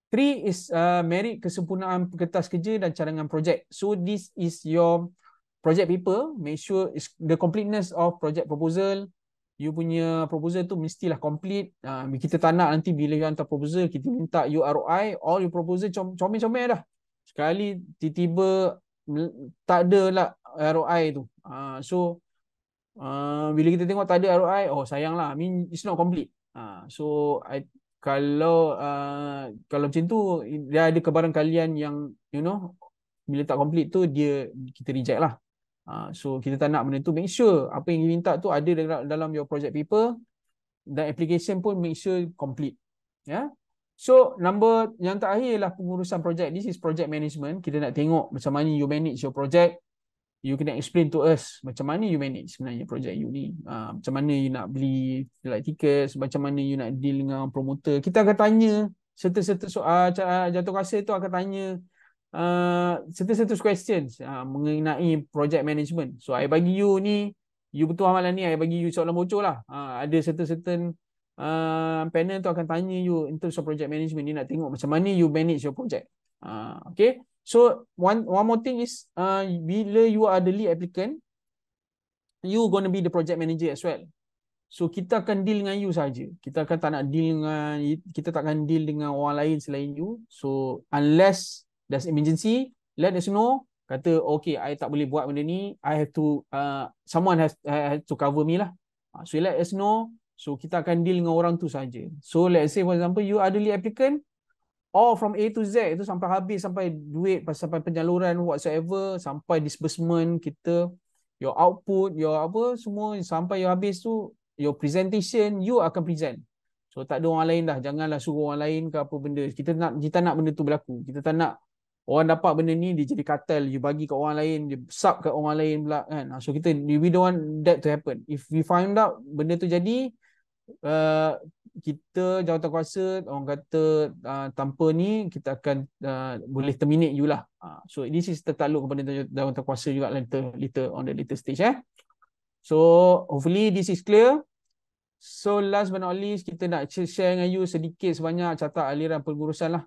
3 is merit kesempurnaan kertas kerja dan cadangan projek. So this is your project paper. Make sure is the completeness of project proposal. You punya proposal tu mestilah complete. Kita tak nak nanti bila you hantar proposal, kita minta you ROI, all your proposal comel-comel dah. Sekali tiba-tiba tak ada lah ROI tu. So bila kita tengok tak ada ROI, oh sayang lah, I mean it's not complete. Kalau macam tu, dia ada kebarangkalian yang you know, bila tak complete tu kita reject lah. So kita tak nak benda tu. Make sure apa yang diminta tu ada dalam your project paper, dan application pun make sure complete. Ya. So number yang terakhir ialah pengurusan projek. This is project management. Kita nak tengok macam mana you manage your project. You kena explain to us macam mana you manage sebenarnya projek you ni. Macam mana you nak beli flight tickets, macam mana you nak deal dengan promoter. Kita akan tanya serta-serta soal, jawatankuasa tu akan tanya serta-serta questions mengenai project management. So I bagi you ni, you betul amalan ni, I bagi you soalan bocor lah. Ada certain panel tu akan tanya you in terms of project management. Dia nak tengok macam mana you manage your project. Okay. So one more thing is bila you are the lead applicant, you gonna be the project manager as well. So kita akan deal dengan you saja. Kita akan deal dengan orang lain selain you. So unless there's emergency, let us know. Kata okay, I tak boleh buat benda ni, I have to someone has to cover me lah. So let us know. So kita akan deal dengan orang tu saja. So let's say for example you are the lead applicant, all from A to Z itu sampai habis, sampai duit, sampai penyaluran whatsoever, sampai disbursement kita, your output, your apa semua, sampai your habis tu, your presentation you akan present. So tak ada orang lain dah, janganlah suruh orang lain ke apa benda. Kita nak benda tu berlaku. Kita tak nak orang dapat benda ni dia jadi kartel, you bagi kat orang lain, dia sub kat orang lain pula kan. So we don't want that to happen. If we find out benda tu jadi, kita jawatankuasa orang kata tanpa ni kita akan boleh terminate you lah. So this is tertakluk kepada jawatankuasa juga later on the later stage So hopefully this is clear. So last but not least, kita nak share dengan you sedikit sebanyak catat aliran pengurusan lah.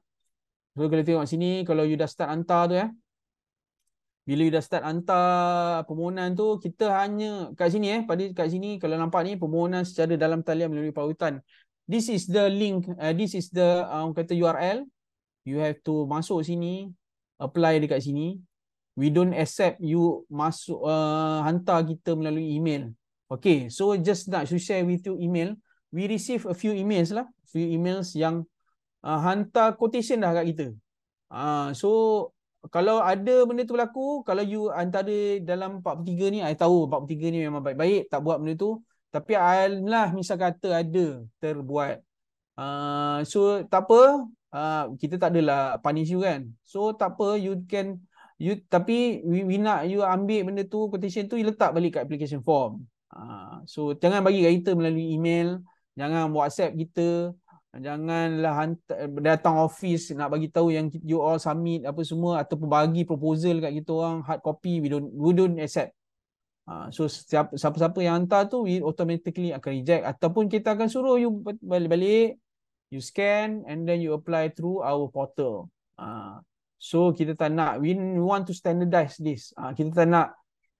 So kalau tengok sini, kalau you dah start hantar tu bila you dah start hantar permohonan tu, kita hanya kat sini kat sini kalau nampak ni permohonan secara dalam talian melalui pautan. This is the link, this is the orang kata URL. You have to masuk sini, apply dekat sini. We don't accept you masuk hantar kita melalui email. Okay, so just nak to share with you email. We receive a few emails lah, few emails yang hantar quotation dah kat kita. So kalau ada benda tu berlaku, kalau you antara dalam 43 ni, I tahu 43 ni memang baik-baik tak buat benda tu, tapi alhamdulillah misal kata ada terbuat. So tak apa, kita tak adalah punish you kan. So tak apa, tapi we nak you ambil benda tu, quotation tu, you letak balik kat application form. So jangan bagi kat kita melalui email, jangan WhatsApp kita, janganlah datang office nak bagi tahu yang you all submit apa semua, ataupun bagi proposal kat kita orang hard copy, we don't accept. So siapa-siapa yang hantar tu we automatically akan reject, ataupun kita akan suruh you balik, you scan and then you apply through our portal. So kita tak nak, we want to standardize this. Kita tak nak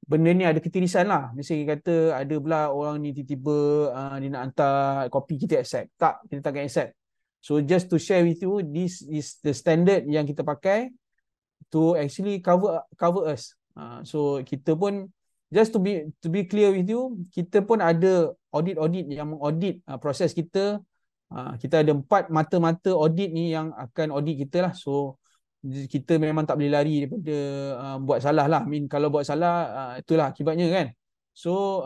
benda ni ada ketirisan lah. Misalnya kata ada pula orang ni tiba-tiba dia nak hantar kopi, kita accept. Tak, kita takkan accept. So just to share with you, this is the standard yang kita pakai to actually cover us. So kita pun, just to be clear with you, kita pun ada audit yang mengaudit proses kita. Kita ada 4 mata-mata audit ni yang akan audit kita lah. So kita memang tak boleh lari daripada buat salah lah. Kalau buat salah, itulah akibatnya kan. So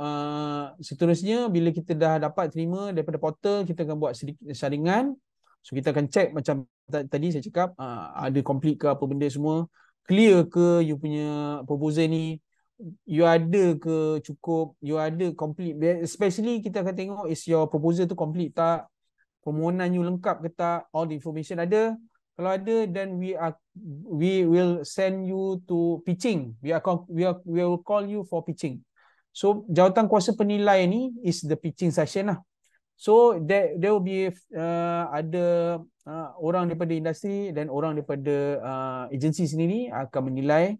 seterusnya bila kita dah dapat terima daripada portal, kita akan buat sedikit saringan. So kita akan check macam tadi saya cakap, ada complete ke apa benda semua, clear ke you punya proposal ni, you ada ke cukup, you ada complete. Especially kita akan tengok is your proposal tu complete tak, permohonan you lengkap ke tak, all the information ada. Kalau ada, then we will send you to pitching. We will call you for pitching. So jawatankuasa penilai ni is the pitching session lah. So there will be ada orang daripada industri dan orang daripada agensi sendiri akan menilai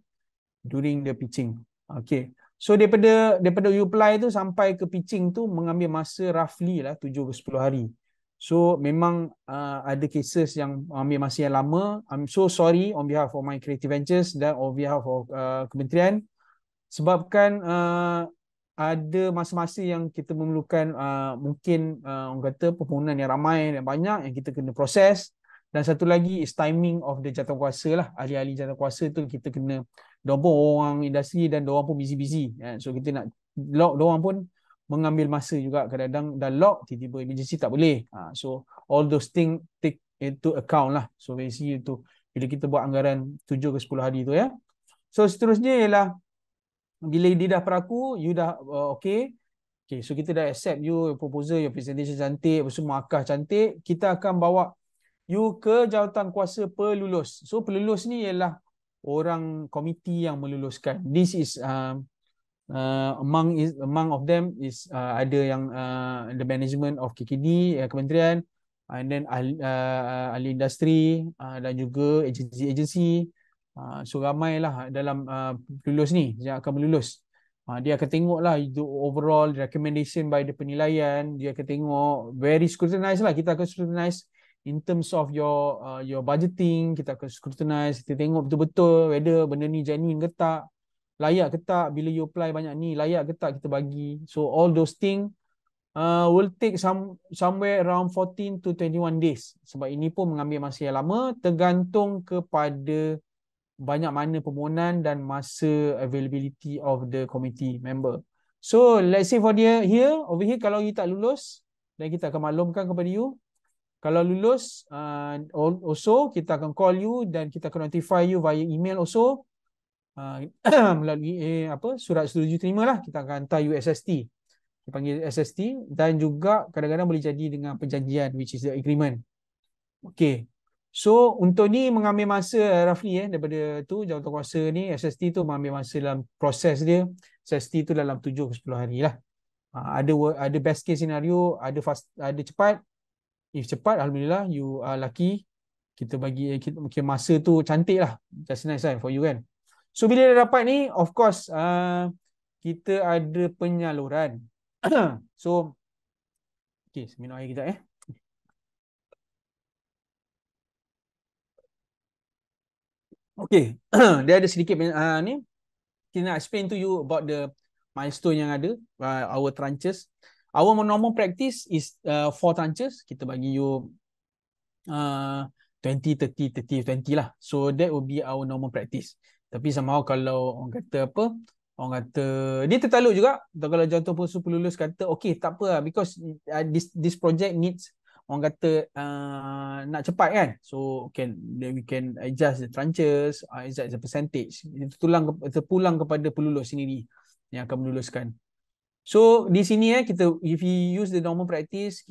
during the pitching. Okay. So daripada you apply tu sampai ke pitching tu mengambil masa roughly lah 7 ke 10 hari. So memang ada cases yang ambil masa yang lama. I'm so sorry on behalf of my Creative Ventures dan on behalf of kementerian, sebabkan ada masa-masa yang kita memerlukan mungkin orang kata permohonan yang ramai dan banyak yang kita kena proses. Dan satu lagi is timing of the jawatankuasa lah. Ahli-ahli jawatankuasa tu kita kena, diorang pun orang industri dan diorang pun busy-busy. So kita nak lock diorang pun mengambil masa juga, kadang-kadang dah lock tiba-tiba emergency tak boleh. So all those things take into account lah. So basically itu bila kita buat anggaran 7 ke 10 hari tu ya. So seterusnya ialah bila dia dah peraku, you dah okay, so kita dah accept you proposal, your presentation cantik, semua markah cantik, kita akan bawa you ke jawatankuasa pelulus. So pelulus ni ialah orang komiti yang meluluskan. This is among of them is ada yang the management of KKD, kementerian, and then ahli industri dan juga agensi-agensi. So ramailah dalam pelulus ni yang akan melulus. Dia akan tengok lah itu overall recommendation by the penilaian. Dia akan tengok very scrutinize lah. Kita akan scrutinize in terms of your budgeting. Kita akan scrutinize, kita tengok betul-betul whether benda ni genuine ke tak, layak ke tak, bila you apply banyak ni, layak ke tak kita bagi. So all those things will take somewhere around 14 to 21 days. Sebab ini pun mengambil masa yang lama, tergantung kepada banyak mana permohonan dan masa availability of the committee member. So let's say for dia over here, kalau you tak lulus, dan kita akan maklumkan kepada you. Kalau lulus, also kita akan call you dan kita akan notify you via email also. Melalui surat setuju terima lah, kita akan hantar you SST, kita panggil SST, dan juga kadang-kadang boleh jadi dengan perjanjian, which is the agreement. Okay, so untuk ni mengambil masa roughly daripada tu jawatankuasa ni, SST tu mengambil masa dalam proses dia. SST tu dalam 7 ke 10 hari lah. Ada best case scenario, ada fast, ada cepat. If cepat, alhamdulillah you are lucky, kita bagi masa tu cantik lah, just nice lah for you kan. So bila dah dapat ni, of course kita ada penyaluran. So okay, minum air kejap Okay, dia ada sedikit ni, kita nak explain to you about the milestone yang ada, our tranches. Our normal practice is 4 tranches. Kita bagi you 20, 30, 30, 20 lah. So that will be our normal practice. Tapi somehow kalau orang kata orang kata dia tertaluk juga, kalau jantung pelulus kata okay, tak apa lah, because this project needs, orang kata nak cepat kan, so we can adjust the tranches, adjust the percentage. Itu terpulang kepada pelulus sendiri yang akan meluluskan. So di sini kita, if you use the normal practice,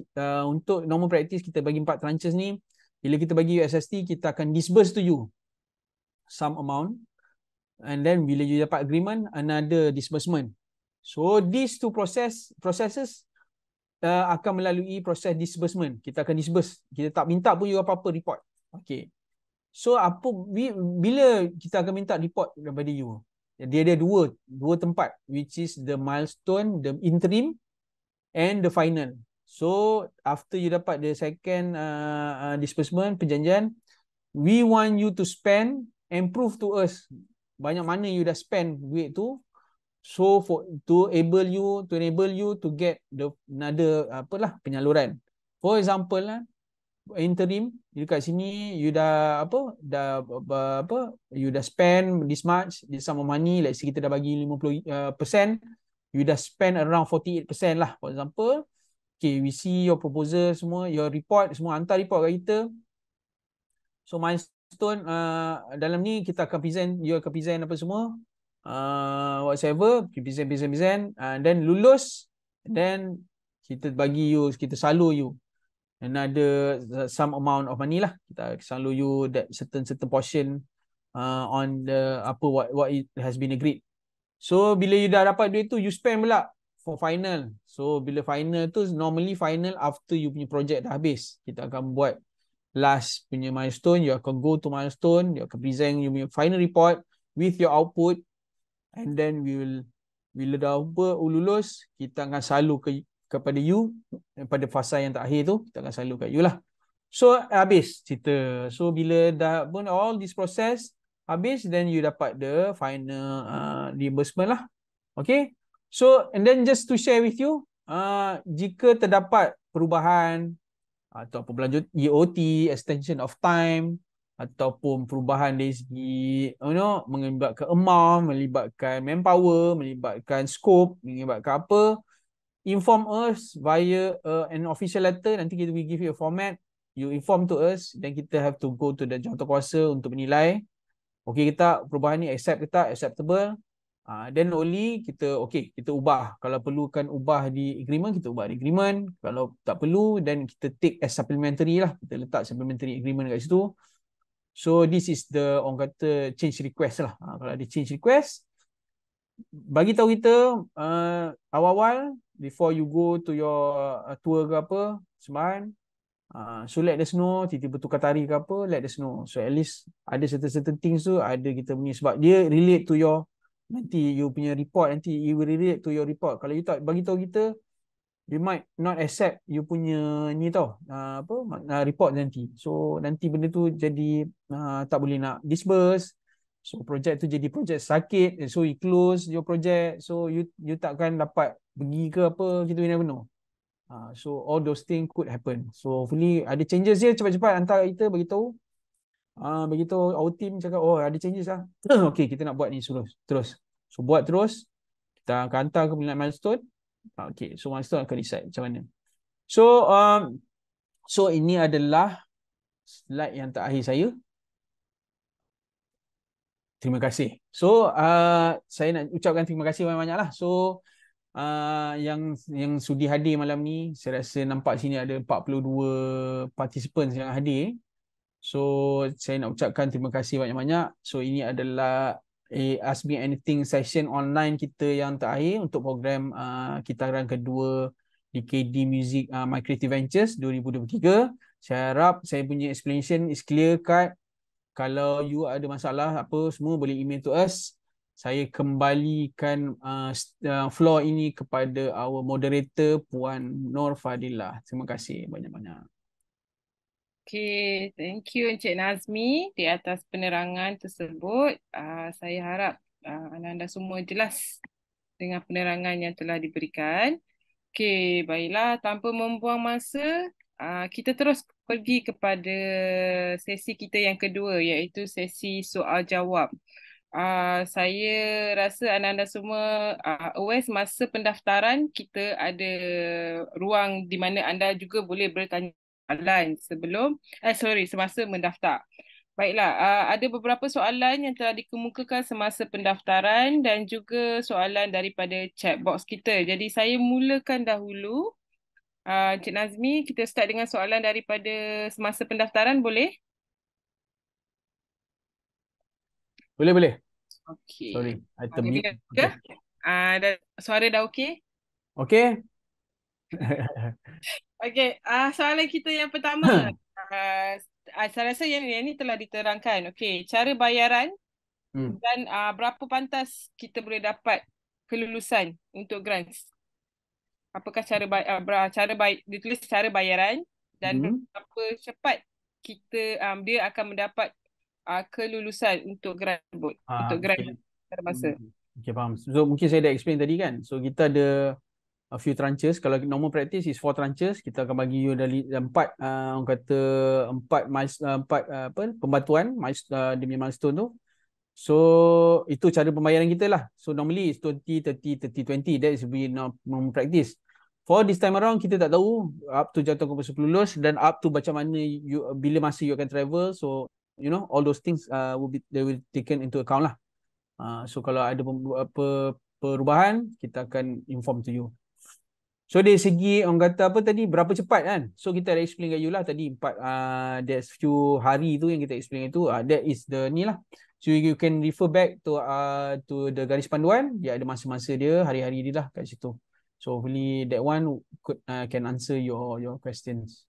untuk normal practice kita bagi 4 tranches ni, bila kita bagi USST, kita akan disburse to you some amount, and then bila you dapat agreement, another disbursement. So these two processes akan melalui proses disbursement. Kita akan disburse, kita tak minta pun you apa-apa report. Okay, so bila kita akan minta report daripada you, dia ada dua tempat, which is the milestone, the interim and the final. So after you dapat the second disbursement, perjanjian, we want you to spend and prove to us banyak mana you dah spend duit tu, so to enable you to get the another penyaluran. For example lah, interim dekat sini you dah you dah spend this much, this sum of money, let's say kita dah bagi 50%, you dah spend around 48% lah, for example. Okay, we see your proposal semua, your report semua, hantar report kat kita. So milestone dalam ni kita akan present, you akan present apa semua, whatever, present, then lulus, then kita bagi you, kita salur you another some amount of money lah, kita salur you that certain portion on the what it has been agreed. So bila you dah dapat duit tu, you spend pula for final. So bila final tu, normally final after you punya project dah habis, kita akan buat last punya milestone, you akan go to milestone, you akan present you punya final report with your output, and then bila dah lulus, kita akan salur kepada you pada fasa yang terakhir tu, kita akan salur kat you lah. So habis cerita. So bila dah pun all this process habis, then you dapat the final reimbursement lah. Okay, so and then just to share with you, jika terdapat perubahan atau berlanjut EOT, extension of time, ataupun perubahan dari segi melibatkan amount, melibatkan manpower, melibatkan scope, melibatkan apa, inform us via an official letter. Nanti kita will give you a format, you inform to us, dan kita have to go to the jawatankuasa untuk menilai okay kita perubahan ni accept ke tak, acceptable. Then only kita ubah. Kalau perlukan ubah di agreement, kita ubah di agreement. Kalau tak perlu, then kita take as supplementary lah, kita letak supplementary agreement kat situ. So this is the orang kata change request lah. Kalau ada change request, bagi tahu kita awal-awal, before you go to your tour ke apa sembahan. So let us know, tiba-tiba tukar tarikh ke apa, let us know. So at least ada certain things tu, ada kita punya, sebab dia relate to your, nanti you punya report, nanti you will relate to your report. Kalau you tak bagi tahu kita, you might not accept you punya ni tau, report nanti. So nanti benda tu jadi tak boleh nak disburse. So projek tu jadi projek sakit, so you close your project. So you takkan dapat pergi ke apa, kita never know. So all those things could happen. So hopefully ada changes je, cepat-cepat hantar kita beritahu. Beritahu our team, cakap oh ada changes lah. Okay, kita nak buat ni terus. So buat terus. Kita akan hantar ke peminat milestone. Okay, so milestone akan decide macam mana. So ini adalah slide yang terakhir saya. Terima kasih. So saya nak ucapkan terima kasih banyak-banyak lah. So yang sudi hadir malam ni, saya rasa nampak sini ada 42 participants yang hadir. So saya nak ucapkan terima kasih banyak-banyak. So ini adalah Ask Me Anything session online kita yang terakhir untuk program kitaran kedua DKD Music My Creative Ventures 2023. Saya harap saya punya explanation is clear cut. Kalau you ada masalah apa semua boleh email to us. Saya kembalikan floor ini kepada our moderator Puan Nur Fadilah. Terima kasih banyak-banyak. Okay, thank you Encik Nazmi di atas penerangan tersebut. Saya harap anda semua jelas dengan penerangan yang telah diberikan. Okay, baiklah, tanpa membuang masa, kita terus pergi kepada sesi kita yang kedua, iaitu sesi soal jawab. Saya rasa anda semua aware semasa pendaftaran kita ada ruang di mana anda juga boleh bertanya soalan semasa mendaftar. Baiklah, ada beberapa soalan yang telah dikemukakan semasa pendaftaran dan juga soalan daripada chat box kita. Jadi saya mulakan dahulu. Encik Nazmi, kita start dengan soalan daripada semasa pendaftaran, boleh? Boleh. Okey. Sorry, I Ada termute. ke? Suara dah okey? Okay. Okey, soalan kita yang pertama. Saya rasa yang ini telah diterangkan. Okey, cara bayaran dan berapa pantas kita boleh dapat kelulusan untuk grants? Apakah ditulis cara bayaran dan berapa cepat kita dia akan mendapat kelulusan untuk grant tersebut, untuk grant masa. Okay, faham. So mungkin saya dah explain tadi kan. So kita ada a few tranches. Kalau normal practice is 4 tranches. Kita akan bagi you dari 4 orang kata 4 pembantuan demi milestone tu. So itu cara pembayaran kita lah. So normally is 20, 30, 30, 20. That is we normal practice. For this time around kita tak tahu up to jatuh ke lulus dan up to macam mana bila masa you akan travel. So you know all those things they will taken into account lah. So kalau ada perubahan kita akan inform to you. So dari segi orang kata apa tadi berapa cepat kan. So kita dah explain kat you lah tadi there's few hari tu yang kita explain itu that is the ni lah. So you can refer back to the garis panduan, dia ada masa-masa dia, hari-hari dia lah kat situ. So hopefully that one can answer your questions.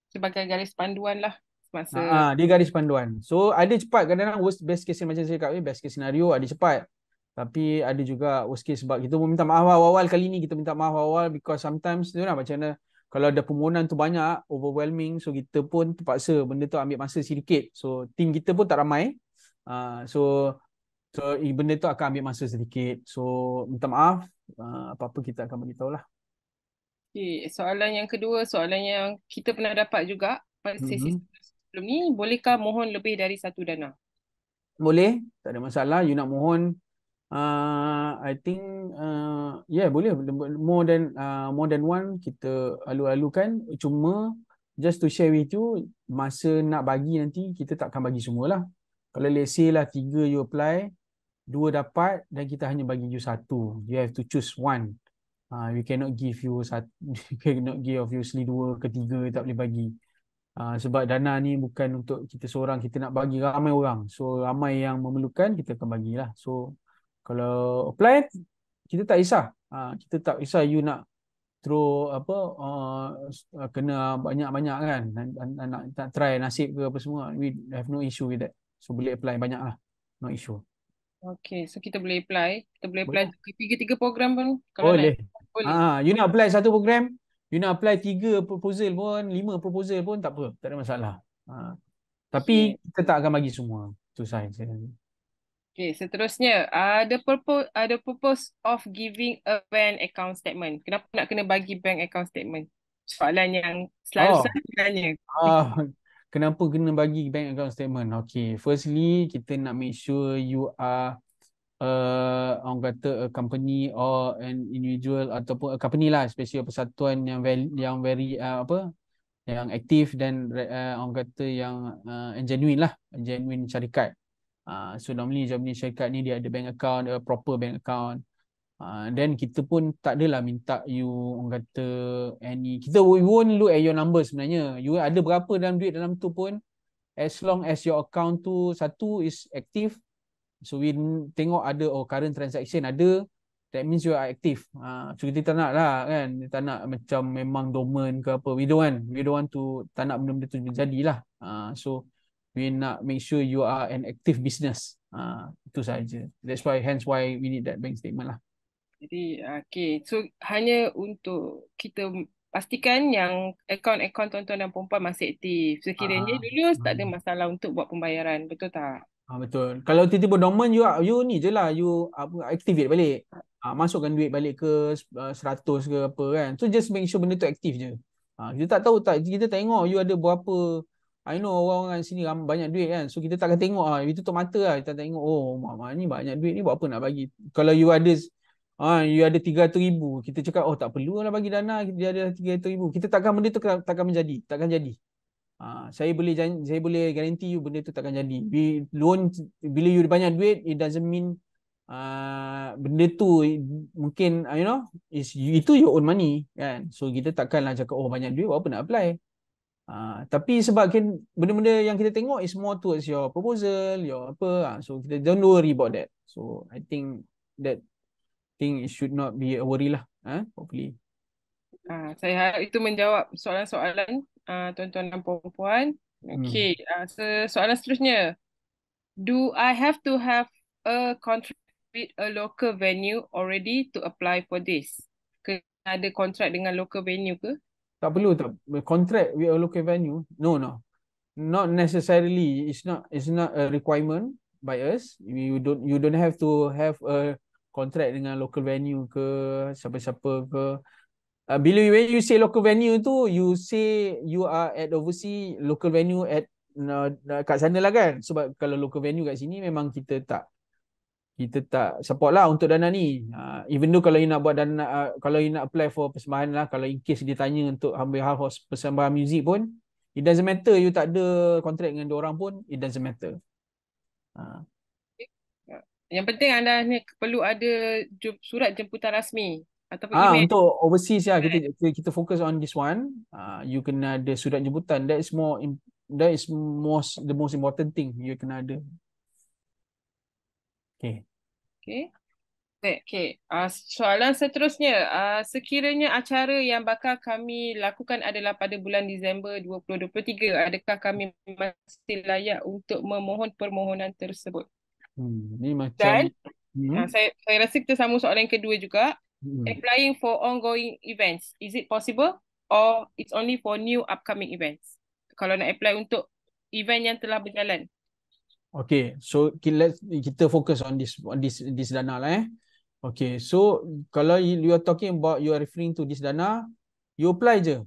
Sebagai garis panduan lah semasa dia garis panduan. So ada cepat kadang-kadang best case macam saya cakap best case scenario ada cepat. Tapi ada juga worst case sebab kita pun minta maaf awal kali ni kita minta maaf awal because sometimes tu lah macam mana kalau ada permohonan tu banyak overwhelming so kita pun terpaksa benda tu ambil masa sedikit. So team kita pun tak ramai. So benda tu akan ambil masa sedikit. So minta maaf apa-apa kita akan beritahu lah. Okay, soalan yang kedua, soalan yang kita pernah dapat juga pada sesi sebelum ni, bolehkah mohon lebih dari satu dana? Boleh, tak ada masalah. You nak mohon I think boleh more than one kita alu-alukan. Cuma just to share with you, masa nak bagi nanti kita tak akan bagi semualah. Kalau let's say lah 3 you apply, 2 dapat dan kita hanya bagi you 1. You have to choose one. We cannot give you we cannot give obviously 2 ke 3 tak boleh bagi. Sebab dana ni bukan untuk kita seorang, kita nak bagi ramai orang. So ramai yang memerlukan kita akan bagilah. So kalau apply kita tak kisah. Kita tak kisah you nak throw kena banyak-banyak kan. Nak try nasib ke apa semua. We have no issue with that. So boleh apply banyak lah. No issue. Okay, so kita boleh apply. Kita boleh apply tiga program pun. Kalau boleh. Boleh. You nak apply satu program, you nak apply 3 proposal pun, 5 proposal pun tak apa. Tak ada masalah. Tapi kita tak akan bagi semua. Itu saya. Okay, seterusnya, the purpose of giving a bank account statement. Kenapa nak kena bagi bank account statement? Soalan yang selalu Oh, saya tanya. kenapa kena bagi bank account statement? Okay, firstly kita nak make sure you are orang kata a company or an individual ataupun a company lah, especially persatuan yang very apa, yang aktif dan orang kata yang genuine lah, genuine syarikat. So normally syarikat ni dia ada bank account, a proper bank account. Then kita pun tak adalah minta you orang kata we won't look at your number sebenarnya. You ada berapa dalam duit dalam tu pun, as long as your account tu satu is active. So we tengok ada current transaction ada, that means you are active. So kita tak nak lah kan, tak nak macam memang dormant ke apa. We don't want to, tak nak benda-benda tu jadilah. So we nak make sure you are an active business. Itu saja. That's why we need that bank statement lah. Jadi, okay. So, hanya untuk kita pastikan yang akaun-akaun tuan-tuan dan perempuan masih aktif. Sekiranya dulu tak ada masalah untuk buat pembayaran. Betul tak? Betul. Kalau tiba-tiba dormant, you ni je lah, you activate balik. Masukkan duit balik ke 100 ke apa kan. So just make sure benda tu aktif je. Kita tak tahu, kita tengok you ada berapa. I know orang-orang sini banyak duit kan. So kita takkan tengok itu tutup mata lah. Kita tengok mak ni banyak duit ni buat apa nak bagi. Kalau you ada 300,000, kita cakap tak perlu lah bagi dana, dia ada 300,000. Kita takkan, benda tu takkan menjadi, takkan jadi. Saya boleh guarantee you benda tu takkan jadi. Bila you banyak duit, it doesn't mean benda tu mungkin itu your own money kan. So kita takkanlah cakap banyak duit buat apa nak apply. Tapi sebab benda-benda yang kita tengok is more towards your proposal, your apa. So kita don't worry about that. So I think that it should not be a worry lah. Hopefully. Saya harap itu menjawab soalan-soalan tuan-tuan dan perempuan. Okay, soalan seterusnya. Do I have to have a contract with a local venue already to apply for this? Kena ada kontrak dengan local venue ke? Tak perlu contract with a local venue. No. Not necessarily. It's not a requirement by us. You don't have to have a contract dengan local venue ke siapa-siapa ke. Bila when you say local venue tu, you say you are at overseas local venue at kat sana lah kan. Sebab kalau local venue kat sini memang kita tak support lah untuk dana ni. Even though kalau you nak buat dana, kalau you nak apply for persembahan lah, kalau in case dia tanya untuk ambil hal persembahan muzik pun, it doesn't matter you tak ada kontrak dengan diorang pun, it doesn't matter. Yang penting anda ni perlu ada surat jemputan rasmi ataupun email. Untuk overseas kita fokus on this one. You kena ada surat jemputan. That is the most important thing you kena ada. Okay. Soalan seterusnya. Sekiranya acara yang bakal kami lakukan adalah pada bulan Disember 2023, adakah kami masih layak untuk memohon permohonan tersebut? Ni macam saya rasa kita sambung soalan yang kedua juga. Applying for ongoing events, is it possible or it's only for new upcoming events? Kalau nak apply untuk event yang telah berjalan. Okay, so kita fokus on this dana lah. Okay, so kalau you are talking about, you are referring to this dana, you apply je.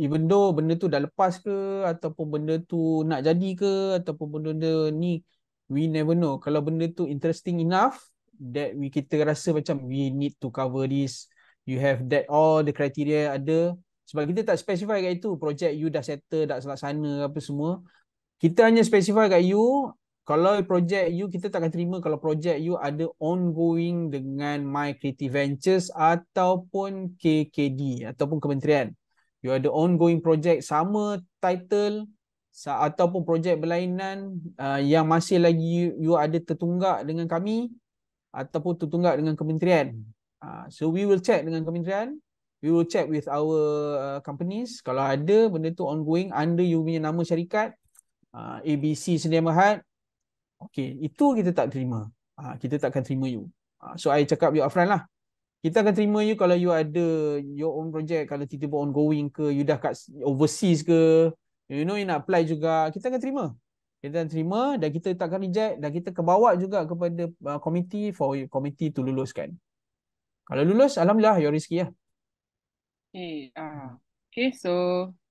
Even though benda tu dah lepas ke, ataupun benda tu nak jadi ke, ataupun benda ni, we never know. Kalau benda tu interesting enough that kita rasa macam we need to cover this, you have that all the criteria ada. Sebab kita tak specify kat itu projek you dah settle, dah selaksana apa semua. Kita hanya specify kat you, kalau projek you, kita takkan terima kalau projek you ada ongoing dengan My Creative Ventures ataupun KKD ataupun kementerian. You ada ongoing projek sama title ataupun projek berlainan yang masih lagi you ada tertunggak dengan kami ataupun tertunggak dengan kementerian. So we will check dengan kementerian, we will check with our companies. Kalau ada benda tu ongoing under you punya nama syarikat ABC Sedia Mahat, okay, itu kita tak terima. Kita takkan terima you. So I cakap you upfront lah. Kita akan terima you kalau you ada your own project, kalau tiba-tiba ongoing ke, you dah kat overseas ke, you nak apply juga, kita akan terima. Kita terima dan kita takkan reject dan kita kebawa juga kepada komiti for komiti to luluskan. Kalau lulus, alhamdulillah, your rezeki lah. Okay. Okay, so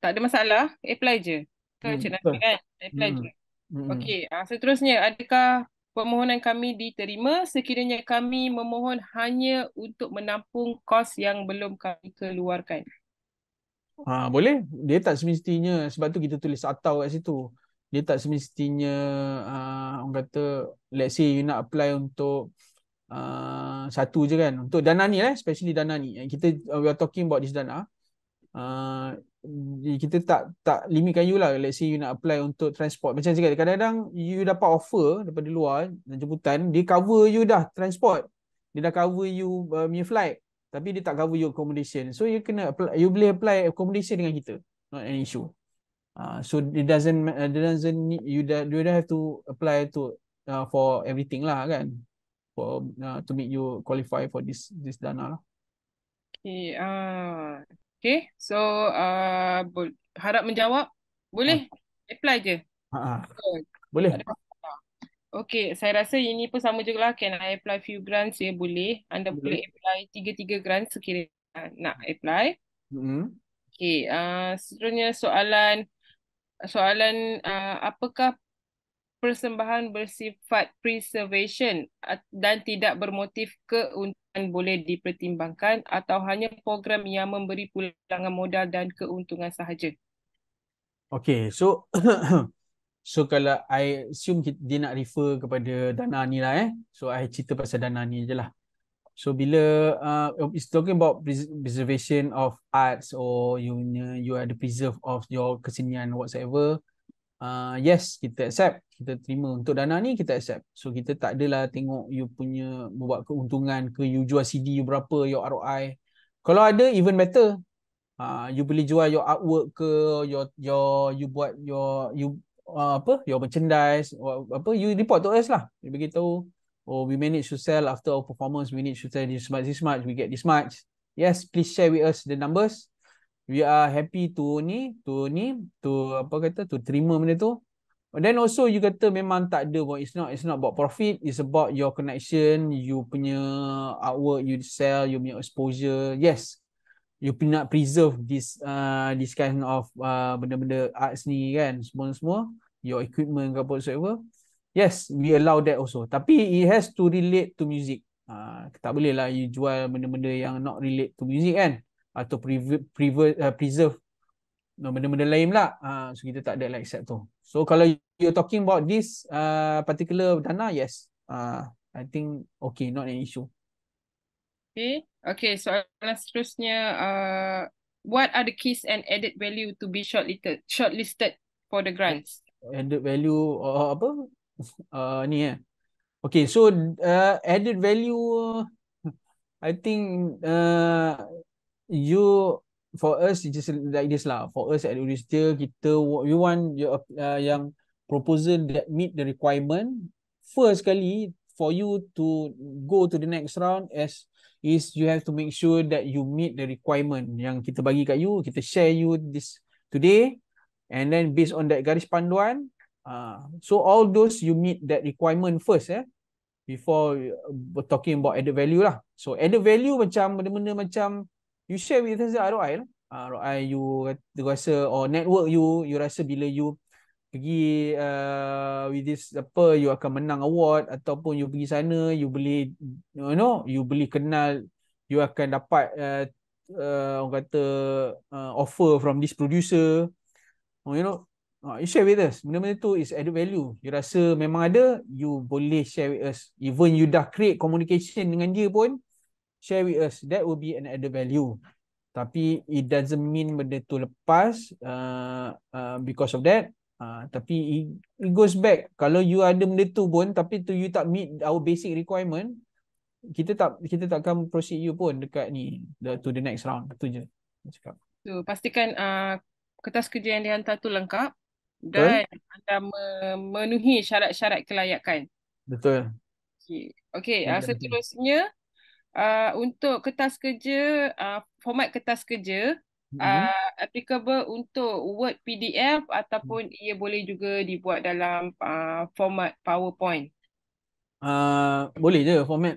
tak ada masalah. Apply je. Ke Cik Nafi Betul. kan? Apply Hmm. je. Hmm. Okay, seterusnya, adakah permohonan kami diterima sekiranya kami memohon hanya untuk menampung kos yang belum kami keluarkan? Boleh. Dia tak semestinya, sebab tu kita tulis atau kat situ. Dia tak semestinya orang kata, let's say you nak apply untuk satu je kan. Untuk dana ni especially dana ni. Kita we are talking about this dana. Uh, kita tak limitkan you lah. Let's say you nak apply untuk transport. Macam cakap, kadang-kadang you dapat offer daripada luar dan jemputan, dia cover you dah transport. Dia dah cover you punya flight. Tapi dia tak cover you accommodation. So you kena apply, you boleh apply accommodation dengan kita. Not an issue. So it doesn't need, you don't have to apply to for everything lah kan. For to make you qualify for this dana lah. Okay, okay. So harap menjawab. Boleh? Apply je. Betul. Boleh. Tak ada masalah. Okay, saya rasa ini pun sama juga lah. Can I apply few grants? Ya, boleh. Anda boleh apply 3 grants sekiranya nak apply. Okay, seterusnya soalan apakah persembahan bersifat preservation dan tidak bermotif keuntungan boleh dipertimbangkan atau hanya program yang memberi pulangan modal dan keuntungan sahaja? Okay, so so kalau I assume dia nak refer kepada dana ni lah So I cerita pasal dana ni je lah. So bila it's talking about preservation of arts or you are the preserve of your kesenian whatsoever, yes, kita accept, kita terima. Untuk dana ni kita accept. So kita tak adalah tengok you punya buat keuntungan ke, you jual CD you berapa, your ROI. Kalau ada, even better. You boleh jual your artwork ke, you buat your merchandise, you report to us lah. You beritahu, we manage to sell after our performance, we manage to sell this much, we get this much. Yes, please share with us the numbers. We are happy to terima benda tu. And then also you kata memang tak ada, it's not about profit, it's about your connection, you punya artwork you sell, you punya exposure. Yes, you nak preserve this kind of benda-benda arts ni kan, semua your equipment ke apa whatsoever. Yes, we allow that also, tapi it has to relate to music. Tak boleh lah you jual benda-benda yang not relate to music kan, atau preserve benda-benda lain pula. So kita tak ada like accept tu. So kalau you're talking about this particular dana, yes, I think okay, not an issue. Okay, soalan seterusnya, what are the keys and added value to be shortlisted for the grants? Added value apa? Ni Okay, so added value, I think for us it's just like this lah. For us at Unistia, we want yang proposal that meet the requirement. First kali, for you to go to the next round is you have to make sure that you meet the requirement yang kita bagi kat you, kita share you this today, and then based on that garis panduan, so all those you meet that requirement first before talking about added value lah. So added value macam benda-benda macam you share with us ROI lah. ROI you rasa, or network you rasa bila you pergi with this you akan menang award, ataupun you pergi sana you boleh you boleh kenal, you akan dapat orang kata offer from this producer, you share with us. Benda-benda tu is added value. You rasa memang ada, you boleh share with us. Even you dah create communication dengan dia pun, share with us. That will be an added value. Tapi it doesn't mean benda tu lepas because of that. Tapi it goes back. Kalau you ada benda tu pun, tapi tu you tak meet our basic requirement, kita takkan proceed you pun dekat ni to the next round. Itu je. Cakap. So, pastikan kertas kerja yang dihantar tu lengkap dan anda memenuhi syarat-syarat kelayakan. Betul. Okay, seterusnya untuk kertas kerja, format kertas kerja, applicable untuk Word PDF ataupun ia boleh juga dibuat dalam format PowerPoint? Boleh je format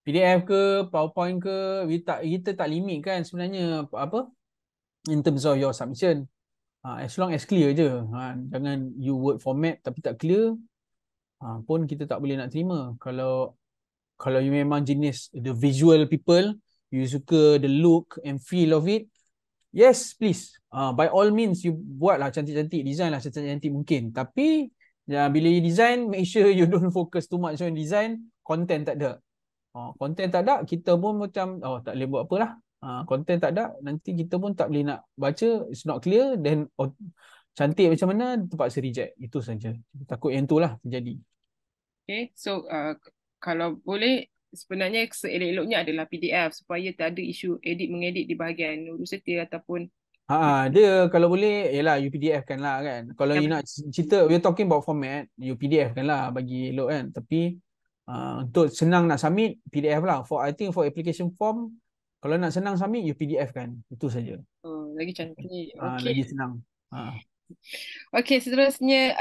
PDF ke PowerPoint ke, kita tak limit kan sebenarnya apa in terms of your submission. As long as clear je. Jangan you Word format tapi tak clear, pun kita tak boleh nak terima. Kalau you memang jenis the visual people, you suka the look and feel of it, yes please, by all means you buatlah cantik-cantik, design lah cantik-cantik mungkin. Tapi bila you design, make sure you don't focus too much on design. Content tak ada. Content tak ada, kita pun macam tak boleh buat apa lah. Content tak ada, nanti kita pun tak boleh nak baca, it's not clear, then cantik macam mana, terpaksa reject. Itu saja. Takut yang tu lah terjadi. Okay, so kalau boleh sebenarnya seelok-eloknya adalah PDF supaya tak ada isu edit-mengedit di bahagian urus setia ataupun Dia kalau boleh ialah you PDF kan lah kan. Kalau you nak cerita, we're talking about format, you PDF kan lah bagi elok kan. Tapi untuk senang nak submit, PDF lah. I think for application form, kalau nak senang submit, you PDF kan. Itu saja. Lagi cantik. Okay. Lagi senang. Okay, seterusnya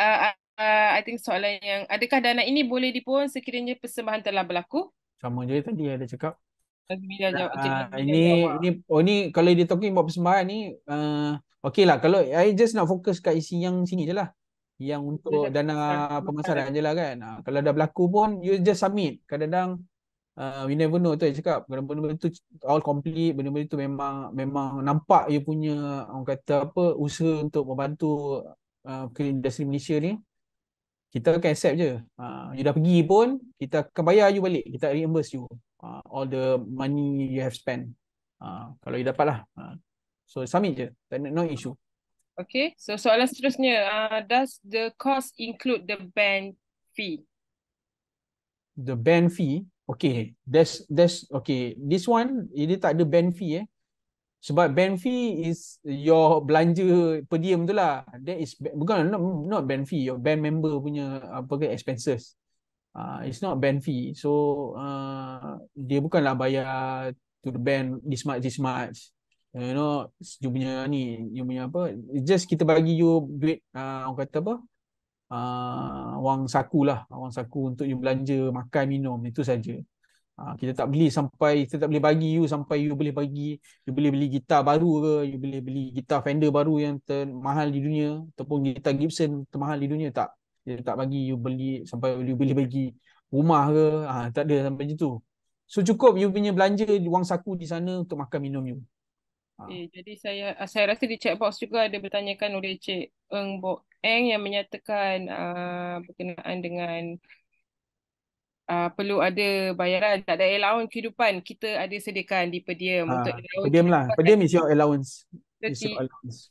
I think soalan yang, adakah dana ini boleh dipohon sekiranya persembahan telah berlaku? Sama je tadi ada cakap. Nazmi dah jawab. Ini kalau dia talking about persembahan ni, okay lah. Kalau I just nak fokus kat isi yang sini je lah. Yang untuk dana pemasaran je lah kan. Kalau dah berlaku pun, you just submit. Kadang-kadang we never know tu saya cakap. Benda-benda tu all complete, benda-benda tu memang nampak you punya, orang kata apa, usaha untuk membantu ke industri Malaysia ni. Kita akan accept je. You dah pergi pun, kita akan bayar you balik. Kita reimburse you all the money you have spent. Kalau you dapat lah. So submit je. No issue. Okay. So soalan seterusnya, does the cost include the band fee? The band fee? Okay. That's okay. This one, dia tak ada band fee Sebab band fee is your belanja per diem tu lah. That is bukan not band fee, your band member punya apa ke expenses. It's not band fee. So dia bukanlah bayar to the band this much. You know, you punya apa? Just kita bagi you duit, orang kata apa? Wang saku untuk you belanja makan minum, itu saja. Kita tak boleh bagi you sampai you boleh beli gitar baru ke, you boleh beli gitar Fender baru yang termahal di dunia ataupun gitar Gibson termahal di dunia, tak. Kita tak bagi you beli sampai you boleh bagi rumah ke, tak ada sampai situ. So cukup you punya belanja wang saku di sana untuk makan minum you. Jadi saya rasa di chat box juga ada bertanyakan oleh Cik Eng Bok Eng yang menyatakan berkenaan dengan perlu ada bayaran, tak ada allowance kehidupan, kita ada sediakan di per diem untuk per diem lah. Per diem is your allowance.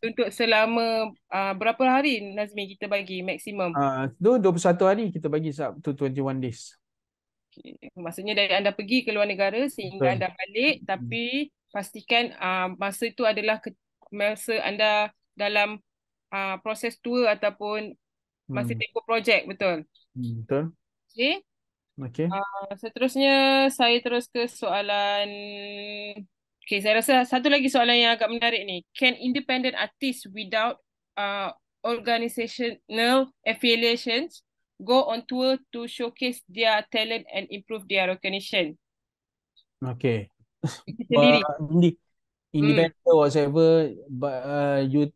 Untuk selama berapa hari Nazmi kita bagi maksimum? 21 hari kita bagi to 21 days. Okay. Maksudnya dari anda pergi ke luar negara sehingga anda balik, tapi pastikan masa itu adalah masa anda dalam proses tour ataupun masa tempoh projek, betul? Betul. Okay. Okay. Seterusnya saya terus ke soalan. Okay, saya rasa satu lagi soalan yang agak menarik ni. Can independent artists without organizational affiliations go on tour to showcase their talent and improve their recognition? Okay. Sendiri. Independent or whatever, but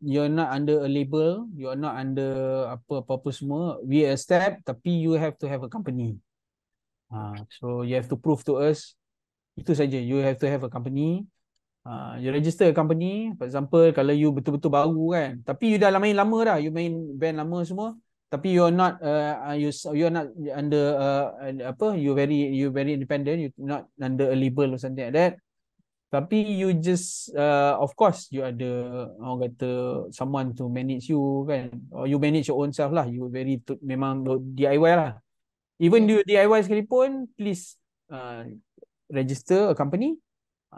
you're not under a label, you're not under apa-apa semua. We accept, tapi you have to have a company. So you have to prove to us. Itu saja. You have to have a company. You register a company. For example, kalau you betul-betul baru kan, tapi you dah main lama dah, you main band lama semua, tapi you're not you're not under you very independent, you not under a label or something like that. Tapi you just of course you ada orang kata someone to manage you kan, or you manage your own self lah. You memang DIY lah. Even you DIY sekalipun, please register a company.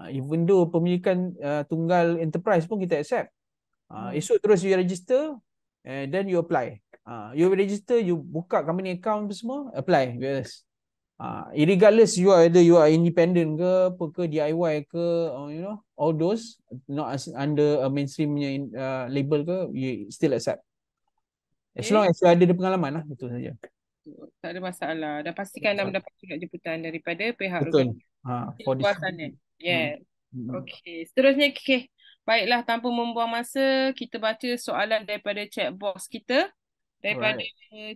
Even though pemilikan tunggal enterprise pun kita accept. Esok terus you register and then you apply. You register, you buka company account semua, apply with us. Irregardless you are independent ke apa ke DIY ke all those not under a mainstream punya label ke, you still accept as long Okay. as you ada pengalaman lah, itu saja. Tak ada masalah. Dan pastikan anda mendapat surat jemputan daripada pihak Betul. organisasi For this. luar sana. Hmm. Yes. Hmm. Okey. Seterusnya, okay. Baiklah, tanpa membuang masa, kita baca soalan daripada chat box kita. Daripada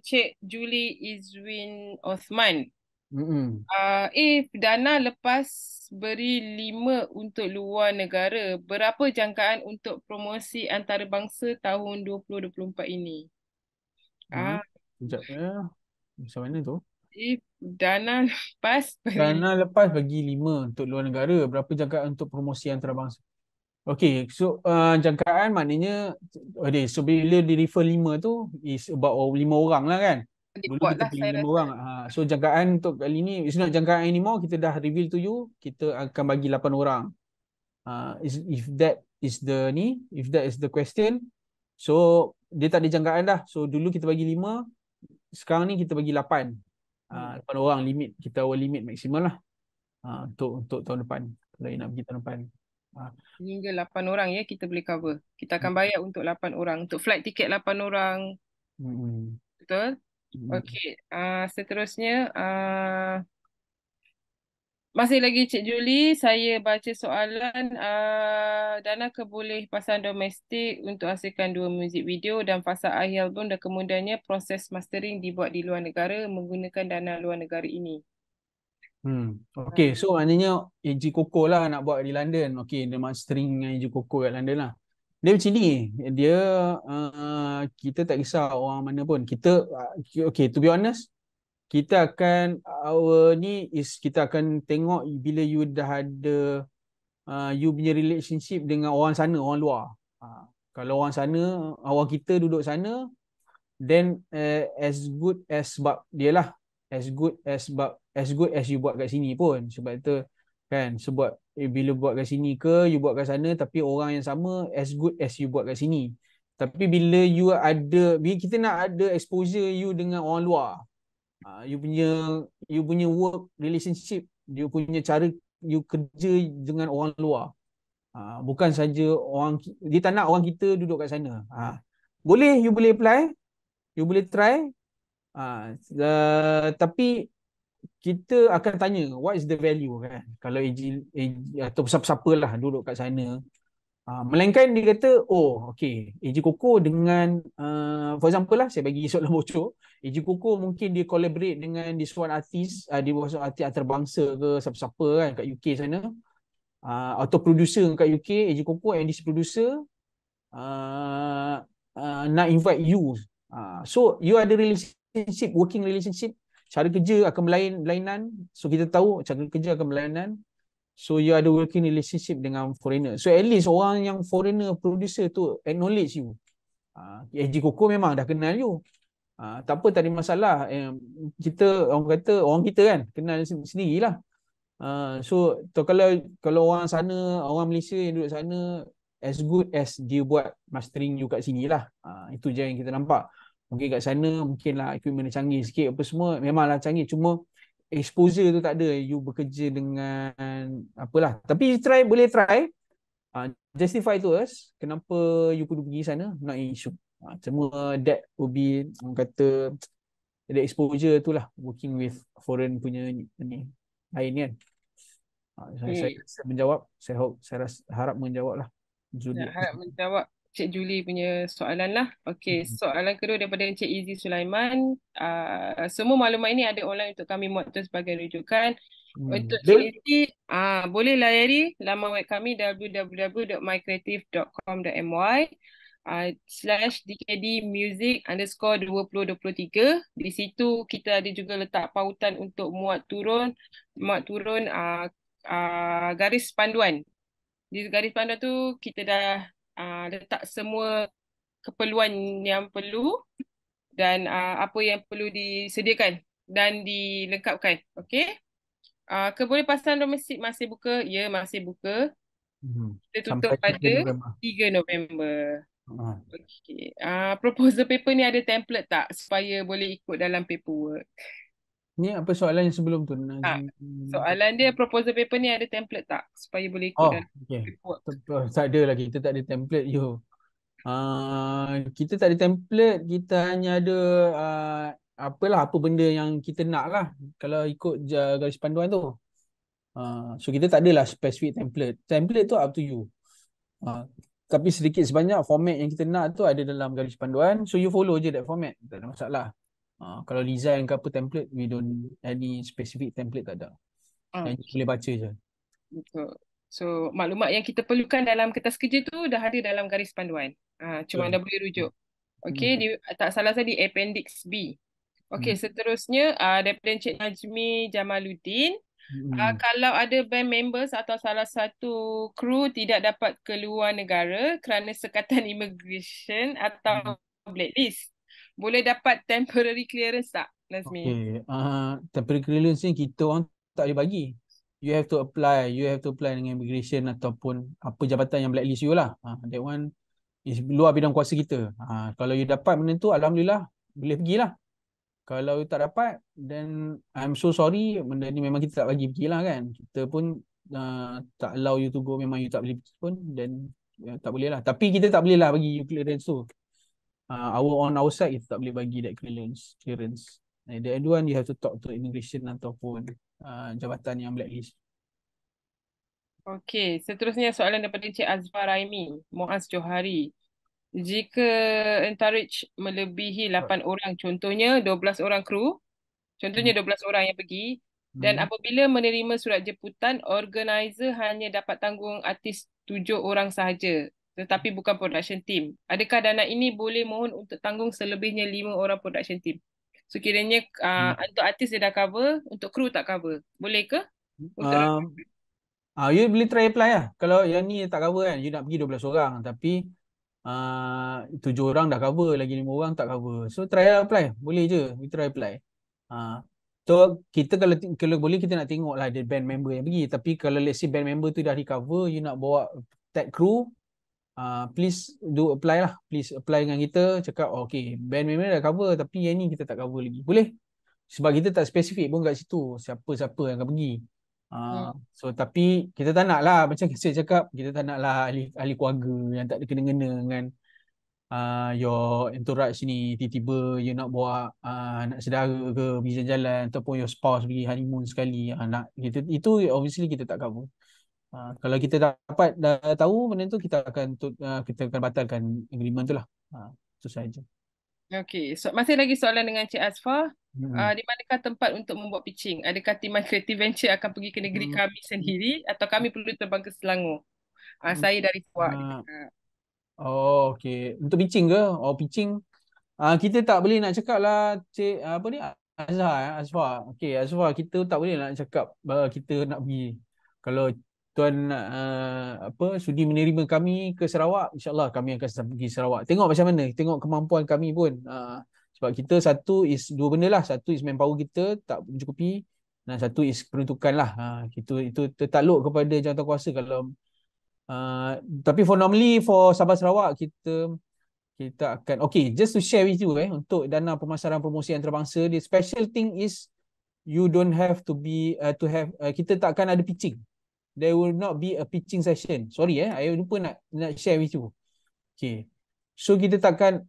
Cik Julie Izwin Osman. Hmm. If Dana lepas beri 5 untuk luar negara, berapa jangkaan untuk promosi antarabangsa tahun 2024 ini? Sekejap ya. Macam mana tu? If Dana lepas beri Dana lepas bagi 5 untuk luar negara, berapa jangkaan untuk promosi antarabangsa? Okay, so jangkaan maknanya, okay, so bila di refer 5 tu is about 5 orang lah kan. Dulu kita buatlah, pilih saya 5 rasa. orang. So jangkaan untuk kali ni, it's not jangkaan anymore, kita dah reveal to you, kita akan bagi 8 orang. If that is the question, so dia tak ada jangkaan dah. So dulu kita bagi 5, sekarang ni kita bagi 8. 8 orang limit, kita our limit maksimal lah untuk tahun depan. Kalau nak pergi tahun depan. Hingga 8 orang ya kita boleh cover. Kita akan bayar untuk 8 orang. Untuk flight tiket 8 orang. Betul? Okey. Seterusnya, masih lagi Cik Julie, saya baca soalan. Dana keboleh pasaran domestik untuk hasilkan 2 muzik video dan fasa akhir album, dan kemudiannya proses mastering dibuat di luar negara menggunakan dana luar negara ini. Okay, so maknanya AG Coco lah nak buat di London. Okay, dia mastering dengan AG Coco kat London lah. Dia macam ni, dia kita tak kisah orang mana pun. Kita, okay, to be honest, kita akan, kita akan tengok bila you dah ada you punya relationship dengan orang sana, orang luar. Kalau orang sana, orang kita duduk sana, then as good as sebab dia lah, as good as you buat kat sini pun. Sebab itu kan, sebab bila buat kat sini ke you buat kat sana, tapi orang yang sama as good as you buat kat sini. Tapi bila bila kita nak ada exposure you dengan orang luar, you punya work relationship, you punya cara you kerja dengan orang luar, bukan saja dia tak nak orang kita duduk kat sana. Boleh, you boleh apply, you boleh try, tapi kita akan tanya what is the value kan, kalau AG atau siapa-siapa lah duduk kat sana. Melainkan dia kata, oh okay, AG Coco dengan for example lah, saya bagi soalan bocor, AG Coco mungkin dia collaborate dengan this one artist, dia buat artis antarabangsa ke siapa-siapa kan kat UK sana, atau producer kat UK, AG Coco and this producer nak invite you. So you ada relationship, working relationship, cara kerja akan berlainan. So kita tahu cara kerja akan berlainan. So you ada working relationship dengan foreigner. So at least orang yang foreigner producer tu acknowledge you. AG Coco memang dah kenal you. Tak apa, tak ada masalah. Kita, orang kata, orang kita kan kenal sendirilah. So kalau orang sana, orang Malaysia yang duduk sana, as good as dia buat mastering you kat sini lah. Itu je yang kita nampak. Mungkin kat sana mungkinlah equipment canggih sikit apa semua, memanglah canggih, cuma exposure tu tak ada. You bekerja dengan apalah, tapi boleh try, justify to us kenapa you perlu pergi sana, not an issue. Cuma that will be, orang kata, ada exposure tu lah, working with foreign punya ni lain kan. Saya menjawab, saya harap menjawab lah. Harap menjawab Cik Julie punya soalan lah. Okey, soalan kedua daripada Encik Izzy Sulaiman. Semua maklumat ini ada online untuk kami muat sebagai rujukan. Untuk Cik Izzy, boleh layari laman web kami www.mycreative.com.my /DKD_music_2023. Di situ kita ada juga letak pautan untuk muat turun garis panduan. Di garis panduan tu kita dah letak semua keperluan yang perlu dan apa yang perlu disediakan dan dilengkapkan. Okey. Kebolehpasaran domestik masih buka? Ya, masih buka. Kita tutup pada 3 November. Okey. Proposal paper ni ada template tak supaya boleh ikut dalam paperwork? Ni apa soalan yang sebelum tu? Ah, soalan dia proposal paper ni ada template tak supaya boleh ikut Oh, dalam okay. paperwork? Tak ada lagi. Kita tak ada template you. Kita tak ada template. Kita hanya ada apa benda yang kita nak lah. Kalau ikut garis panduan tu. So kita tak adalah specific template. Template tu up to you. Uh, tapi sedikit sebanyak format yang kita nak tu ada dalam garis panduan. So you follow je that format. Tak ada masalah. Kalau design ke apa template, we don't any specific template, tak ada. Ah, Yang you boleh baca je. betul. So maklumat yang kita perlukan dalam kertas kerja tu dah ada dalam garis panduan. Cuma anda Betul. boleh rujuk. Hmm. Okey, tak salah saya di Appendix B. Okey, seterusnya daripada Encik Najmi Jamaluddin. Kalau ada band members atau salah satu kru tidak dapat keluar negara kerana sekatan immigration atau blacklist, boleh dapat temporary clearance tak, Nazmi? Okay. Temporary clearance ni kita orang tak boleh bagi. You have to apply. You have to apply dengan immigration ataupun apa jabatan yang blacklist you lah. That one is luar bidang kuasa kita. Kalau you dapat benda tu, alhamdulillah, boleh pergilah. Kalau you tak dapat, then I'm so sorry. Benda ni memang kita tak bagi pergilah kan. Kita pun tak allow you to go. Memang you tak boleh pergi pun, then tak boleh lah. Tapi kita tak boleh lah bagi you clearance tu. On our side, kita tak boleh bagi that clearance. The other one, you have to talk to immigration ataupun jabatan yang blacklist. Okey, seterusnya soalan daripada Encik Azfar Raimi, Muaz Johari. Jika entourage melebihi 8 orang, contohnya 12 orang kru, contohnya 12 orang yang pergi, dan apabila menerima surat jemputan, organizer hanya dapat tanggung artis 7 orang sahaja, tetapi bukan production team. Adakah dana ini boleh mohon untuk tanggung selebihnya 5 orang production team? So kiranya untuk artis dia dah cover, untuk kru tak cover. Boleh ke? Untuk You boleh try apply lah. Kalau yang ni tak cover kan, you nak pergi 12 orang, tapi 7 orang dah cover, lagi 5 orang tak cover. So try apply. Boleh je, you try apply. So kita kalau boleh kita nak tengok lah ada band member yang pergi. Tapi kalau let's say band member tu dah recover, you nak bawa tag crew, please do apply lah. Please apply dengan kita. Cakap okay, band member dah cover, tapi yang ni kita tak cover lagi. Boleh? Sebab kita tak spesifik pun kat situ siapa-siapa yang akan pergi. So tapi kita tak nak lah, macam saya cakap, kita tak nak lah ahli keluarga yang tak ada kena-kena dengan your entourage ni. Tiba-tiba you nak bawa anak saudara ke pergi jalan-jalan, ataupun your spouse pergi honeymoon sekali, nak itu obviously kita tak cover. Kalau kita dapat dah tahu benda tu, kita akan batalkan agreement tu lah. Itu saja. Okey, masih lagi soalan dengan Cik Azfar. Di manakah tempat untuk membuat pitching? Adakah tim My Creative Venture akan pergi ke negeri kami sendiri atau kami perlu terbang ke Selangor? Saya dari Fuad. Oh, okay. Untuk pitching ke? Pitching. Kita tak boleh nak cakap lah, Cik, apa ni? Azfar. Okay, Azfar, kita tak boleh nak cakap kita nak pergi. Kalau tuan sudi menerima kami ke Sarawak, insyaAllah kami akan pergi Sarawak. Tengok macam mana, tengok kemampuan kami pun. Sebab kita dua benda lah. Satu is manpower kita tak mencukupi, dan satu is peruntukan lah. Itu tertakluk kepada jawatankuasa. Kalau tapi normally for Sabah Sarawak, kita akan, okay, just to share with you, untuk dana pemasaran promosi antarabangsa, the special thing is you don't have to be kita tak akan ada pitching. There will not be a pitching session. Sorry, I lupa nak share with you. Okay. So kita takkan,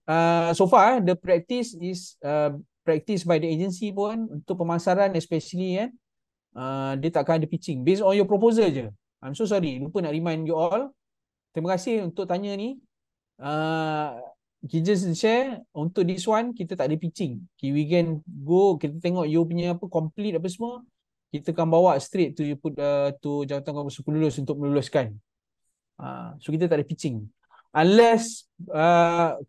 so far the practice is practice by the agency pun untuk pemasaran especially, dia takkan ada pitching. Based on your proposal je. I'm so sorry, lupa nak remind you all. Terima kasih untuk tanya ni. Kita just share, untuk this one kita tak ada pitching. Okay, we can go, kita tengok you punya complete apa semua. Kita akan bawa straight to you to jawatankuasa pelulus untuk meluluskan. So kita tak ada pitching. Unless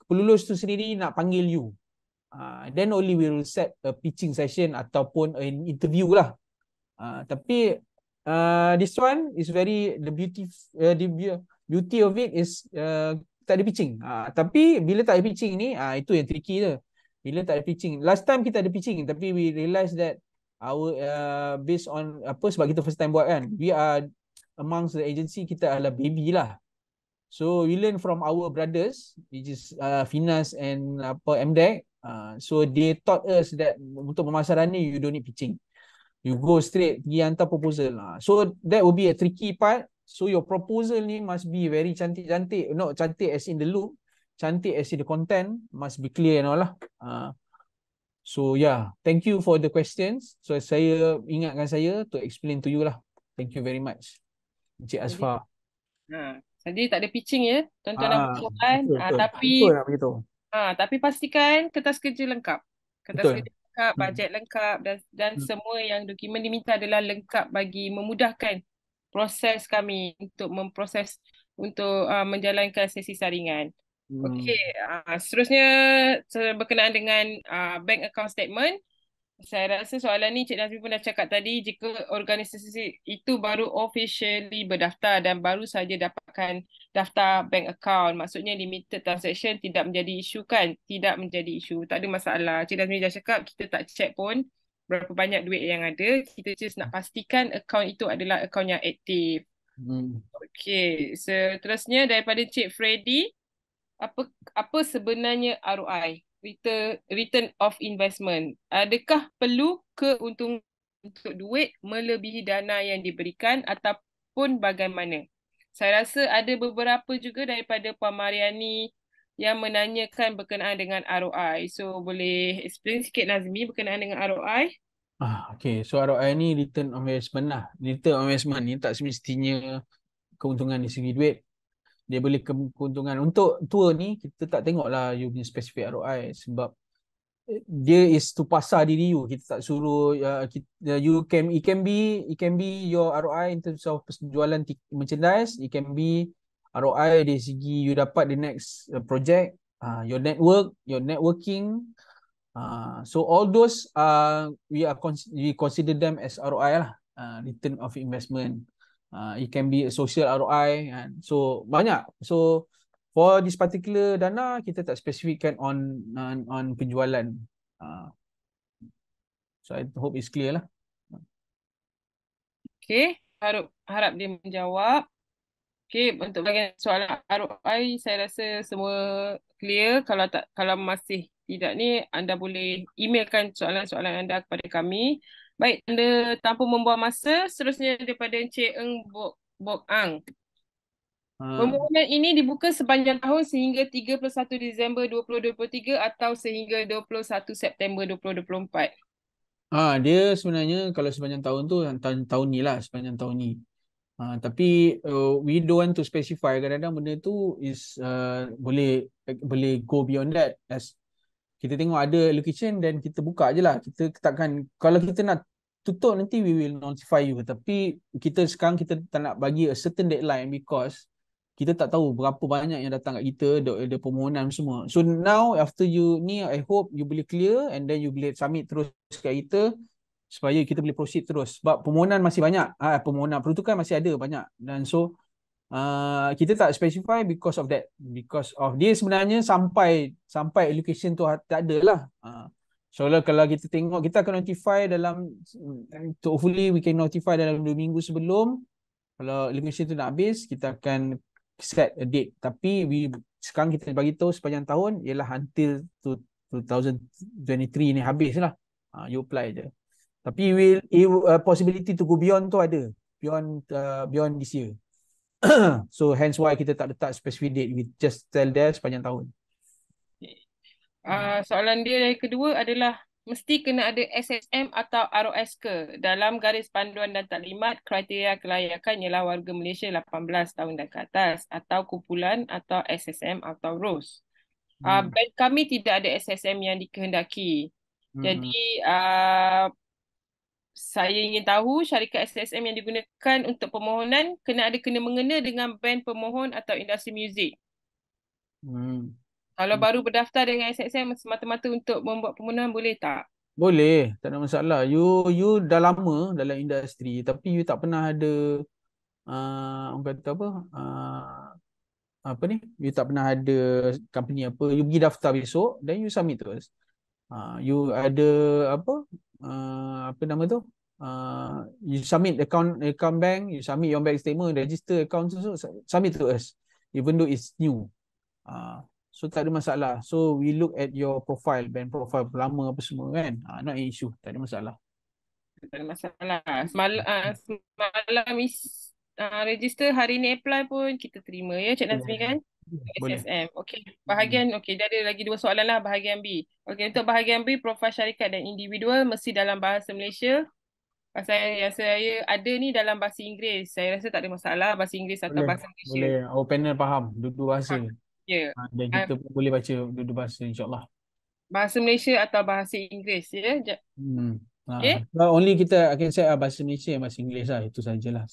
pelulus tu sendiri nak panggil you, then only we will set a pitching session ataupun an interview lah. Tapi this one is very, the beauty of it is tak ada pitching. Tapi bila tak ada pitching ni, itu yang tricky je. Bila tak ada pitching, last time kita ada pitching, tapi we realise that our based on sebab kita first time buat kan, we are amongst the agency, kita adalah baby lah. So we learn from our brothers, which is Finas and MDEC. So they taught us that untuk pemasaran ni you don't need pitching. You go straight pergi hantar proposal. So that will be a tricky part. So your proposal ni must be very cantik-cantik. Not cantik as in the look, cantik as in the content, must be clear and all lah. So yeah, thank you for the questions. So saya ingatkan saya to explain to you lah. Thank you very much, Encik Asfar. Jadi tak ada pitching ya, tuan-tuan dan puan. Betul. Tapi Betul nak beritahu. tapi pastikan kertas kerja lengkap. Kertas Betul. kerja lengkap, bajet lengkap dan semua yang dokumen diminta adalah lengkap bagi memudahkan proses kami untuk memproses untuk menjalankan sesi saringan. Okey, seterusnya berkenaan dengan bank account statement. Saya rasa soalan ni Cik Nazmi pun dah cakap tadi, jika organisasi itu baru officially berdaftar dan baru saja dapatkan daftar bank account, maksudnya limited transaction tidak menjadi isu kan? Tidak menjadi isu, tak ada masalah. Cik Nazmi dah cakap kita tak check pun berapa banyak duit yang ada, kita just nak pastikan account itu adalah account yang aktif. Okey, seterusnya daripada Cik Freddy, apa sebenarnya ROI? Return of investment. Adakah perlu keuntungan untuk duit melebihi dana yang diberikan ataupun bagaimana? Saya rasa ada beberapa juga daripada Puan Mariani yang menanyakan berkenaan dengan ROI. So boleh explain sikit Nazmi berkenaan dengan ROI? Okay, so ROI ni return on investment lah. Return on investment ni tak semestinya keuntungan dari segi duit. Dia boleh keuntungan. Untuk tour ni, kita tak tengok lah you punya specific ROI sebab dia is to pasar diri you. Kita tak suruh, it can be your ROI in terms of jualan merchandise. It can be ROI dari segi you dapat the next project, your networking. So all those we consider them as ROI lah, return of investment. It can be a social ROI, and so banyak. So for this particular dana kita tak spesifikkan on penjualan. So I hope it's clear lah. Okay, harap dia menjawab. Okay, untuk bahagian soalan ROI saya rasa semua clear. Kalau masih tidak ni, anda boleh emailkan soalan-soalan anda kepada kami. Baik, anda tanpa membuang masa, seterusnya daripada Encik Eng Bok Ang. Permohonan ini dibuka sepanjang tahun sehingga 31 Disember 2023 atau sehingga 21 September 2024. Dia sebenarnya kalau sepanjang tahun tu tahun ni lah, sepanjang tahun ni. Tapi we don't want to specify. Kadang-kadang benda tu is boleh go beyond that. As kita tengok ada allocation dan kita buka je lah. Kita takkan, kalau kita nak tutup nanti we will notify you. Tapi sekarang kita tak nak bagi a certain deadline because kita tak tahu berapa banyak yang datang kat kita, ada permohonan semua. So now after you ni, I hope you boleh clear and then you boleh submit terus kat kita supaya kita boleh proceed terus. Sebab permohonan masih banyak. Permohonan peruntukan masih ada banyak. Dan so kita tak specify because of that. Because of dia sebenarnya sampai allocation tu tak ada lah. So kalau kita tengok, kita akan notify hopefully we can notify dalam 2 minggu sebelum. Kalau allocation tu nak habis, kita akan set a date. Tapi sekarang kita bagi tahu sepanjang tahun ialah until 2023 ni habis lah. You apply je. Tapi possibility to go beyond tu ada. Beyond this year. So hence why kita tak letak specific date. We just tell there sepanjang tahun. Soalan dia yang kedua adalah mesti kena ada SSM atau ROS ke? Dalam garis panduan dan taklimat, kriteria kelayakan ialah warga Malaysia 18 tahun dan ke atas atau kumpulan atau SSM atau ROS. Bank kami tidak ada SSM yang dikehendaki. Jadi saya ingin tahu syarikat SSM yang digunakan untuk permohonan kena mengena dengan band pemohon atau industri muzik. Kalau baru berdaftar dengan SSM semata-mata untuk membuat permohonan, boleh tak? Boleh, tak ada masalah. You dah lama dalam industri tapi you tak pernah ada orang kata apa ni? You tak pernah ada company apa. You pergi daftar besok then you submit terus. You ada apa nama tu? You submit account bank, you submit your bank statement, register account tu, submit to us even though it's new. So tak ada masalah. So we look at your profile, band profile lama apa semua kan. Not an issue, tak ada masalah. Tak ada masalah. Semalam register, hari ni apply pun kita terima ya Cik Nazmi kan? Boleh. SSM. Okey. Bahagian okey, dia ada lagi 2 soalan lah bahagian B. Okey, untuk bahagian B, profil syarikat dan individual mesti dalam bahasa Malaysia. Pasal yang saya ada ni dalam bahasa Inggeris. Saya rasa tak ada masalah bahasa Inggeris atau Boleh. bahasa Malaysia. Boleh. Our panel faham dua-dua bahasa. Ya. Dan kita pun boleh baca dua-dua bahasa insyaAllah. Bahasa Malaysia atau bahasa Inggeris ya. Okey. Only kita akan set bahasa Malaysia dan bahasa Inggeris lah. Itu sajalah.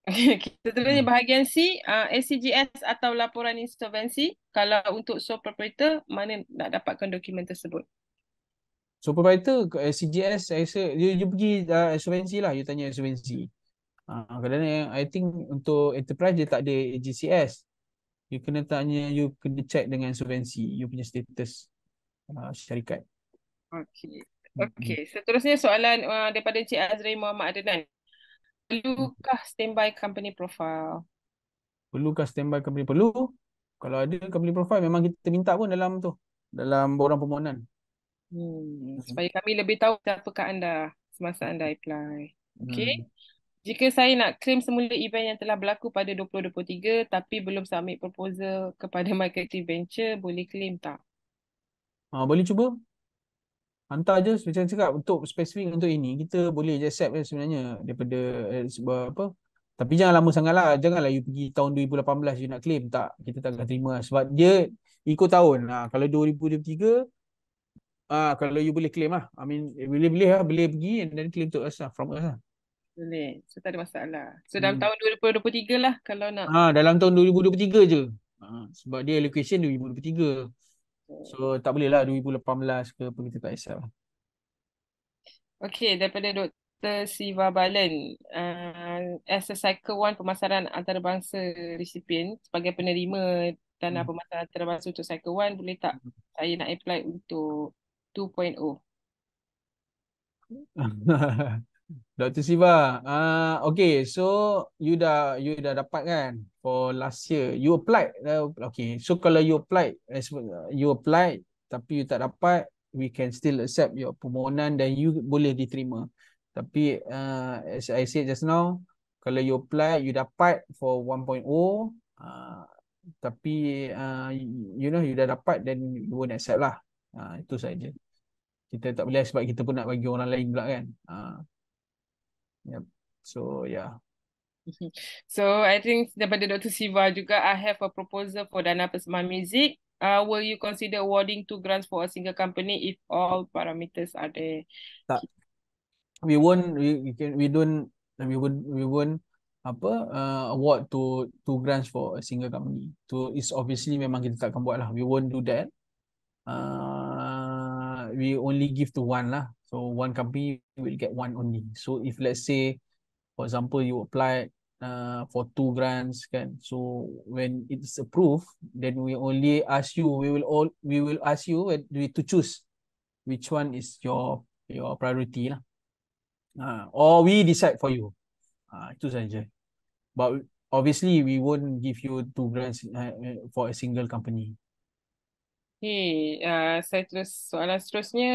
Kita terusnya bahagian C, SCGS atau laporan insolvensi. Kalau untuk sole proprietor, mana nak dapatkan dokumen tersebut? So proprietor CGS saya rasa you pergi insolvensi lah, you tanya insolvensi. Kadang-kadang I think untuk enterprise dia tak ada GCS. You kena tanya, you kena check dengan insolvensi you punya status syarikat. Okey. Okey, seterusnya soalan daripada Encik Azri Muhammad Adnan. Perlukah standby company profile? Perlukah standby company? Perlu. Kalau ada company profile memang kita minta pun dalam tu, dalam borang permohonan. Supaya kami lebih tahu siapakah anda semasa anda apply. Okey. Jika saya nak claim semula event yang telah berlaku pada 2023 tapi belum submit proposal kepada My Creative Venture, boleh claim tak? Boleh cuba. Hantar je macam cakap untuk spesifik untuk ini kita boleh je accept sebenarnya daripada sebab apa. Tapi jangan lama sangatlah. Janganlah you pergi tahun 2018 you nak claim, tak. Kita tak akan terima sebab dia ikut tahun. Kalau 2023 kalau you boleh claim lah. I mean boleh lah, boleh pergi and then claim to us lah, from us lah. Boleh. So tak ada masalah. So dalam tahun 2023 lah kalau nak. Dalam tahun 2023 je. Sebab dia allocation 2023. So tak boleh lah 2018 ke apa, kita tak accept lah. Okey, daripada Dr. Siva Balan. As a Cycle 1 pemasaran antarabangsa recipient, sebagai penerima dana pemasaran antarabangsa untuk Cycle 1, boleh tak saya nak apply untuk 2.0? Dr. Siva, okay, so you dah dapat kan for last year. You applied, okay. So kalau you applied, tapi you tak dapat, we can still accept your permohonan dan you boleh diterima. Tapi as I said just now, kalau you apply, you dapat for 1.0, tapi you dah dapat, then you won't accept lah. Itu saja. Kita tak boleh sebab kita pun nak bagi orang lain pula kan. Yep. So yeah. So I think daripada Dr. Siva juga, I have a proposal for dana persembahan muzik. Will you consider awarding 2 grants for a single company if all parameters are there? Tak. We won't award to 2 grants for a single company. So it's obviously memang kita tak akan buat lah. We won't do that. We only give to one lah. So one company will get one only. So if let's say, for example, you apply for 2 grants kan, so when it's approved, then we only ask you, we will ask you to choose which one is your priority lah. Or we decide for you. Itu saja. But obviously we won't give you 2 grants for a single company. Okay, saya soalan seterusnya.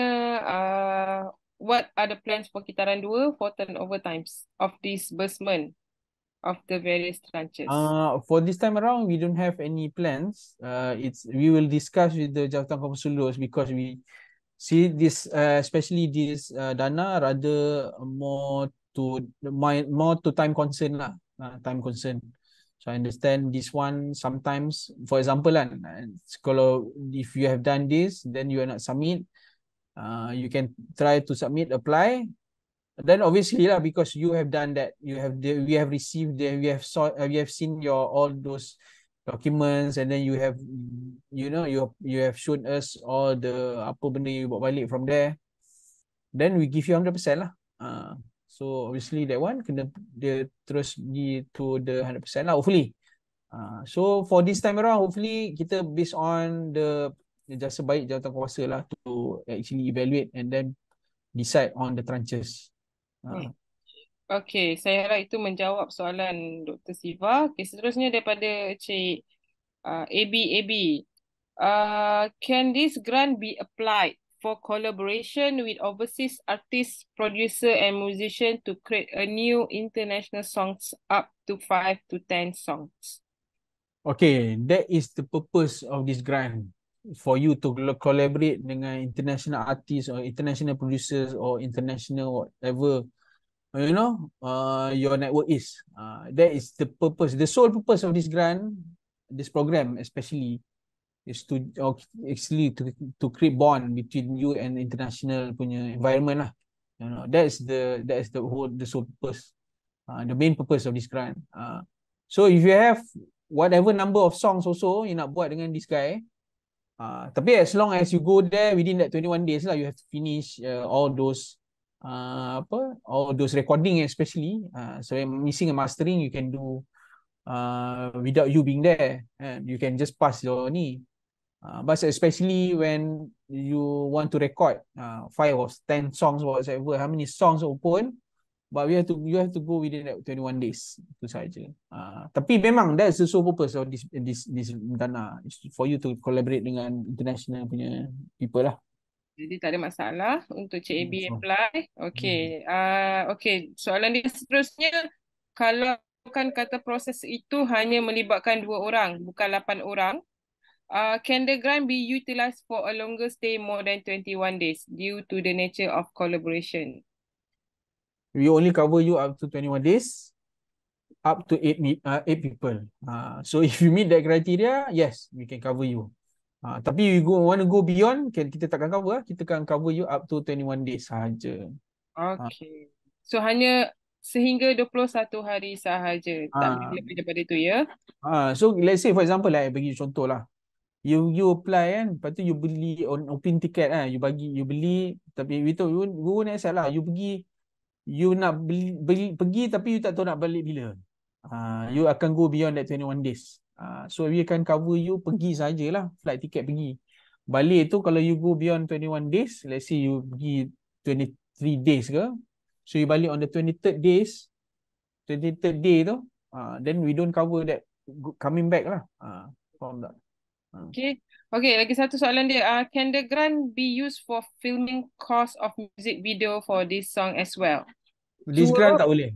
What are the plans for Kitaran 2 for turnover times of disbursement of the various tranches? For this time around, we don't have any plans. We will discuss with the Jabatan Konsulus because we see this, especially this dana rather more to time concern lah, time concern. So I understand this one sometimes, for example kan, kalau if you have done this, then you are not submit, you can try to submit, apply. Then obviously lah, because you have done that, we have received, we have seen your all those documents, and then you have, you have shown us all the apa benda you bawa balik from there, then we give you 100% lah. So obviously that one kena dia terus pergi to the 100% lah, hopefully. So for this time around, hopefully kita based on the jasa baik jawatan kuasa lah to actually evaluate and then decide on the tranches. Okay, saya harap itu menjawab soalan Dr. Siva. Okay, seterusnya daripada Cik AB. Can this grant be applied for collaboration with overseas artists, producer, and musician to create a new international songs up to 5 to 10 songs? Okay, that is the purpose of this grant, for you to collaborate dengan international artists or international producers or international whatever, your network is. That is the purpose. The sole purpose of this grant, this program especially, is to actually to create bond between you and international punya environment lah. That is the sole purpose, the main purpose of this grant. So if you have whatever number of songs also you nak buat dengan this guy, tapi as long as you go there within that 21 days lah, you have to finish all those all those recording especially. So mixing and mastering you can do without you being there, and you can just pass your ni. But especially when you want to record 5 or 10 songs or whatever, how many songs pun, but you have to go within that 21 days. Itu saja. Tapi memang that's the sole purpose of this dana, is for you to collaborate dengan international punya people lah. Jadi tak ada masalah untuk Cik AB So, apply. Okay. Okay. Soalan dia seterusnya, kalau kan kata proses itu hanya melibatkan 2 orang, bukan 8 orang. Can the grant be utilized for a longer stay more than 21 days due to the nature of collaboration? we only cover you up to 21 days, up to 8 people. So if you meet that criteria, yes, we can cover you. Tapi you want to go beyond, kita takkan cover. Kita akan cover you up to 21 days sahaja. Okay. So hanya sehingga 21 hari sahaja. Tak boleh lebih daripada itu ya. So let's say for example lah, bagi contoh lah. You apply kan, lepas tu you beli on open ticket kan, you beli, tapi we won't accept lah. You pergi, you nak beli pergi, tapi you tak tahu nak balik bila. You akan go beyond that 21 days. So we akan cover you pergi sajalah, flight ticket pergi. Balik tu kalau you go beyond 21 days, let's say you pergi 23 days ke, so you balik on the 23rd day tu, then we don't cover that coming back lah. Faham tak? Okay. Okay, lagi satu soalan dia. Can the grant be used for filming cost of music video for this song as well? This grant tak boleh.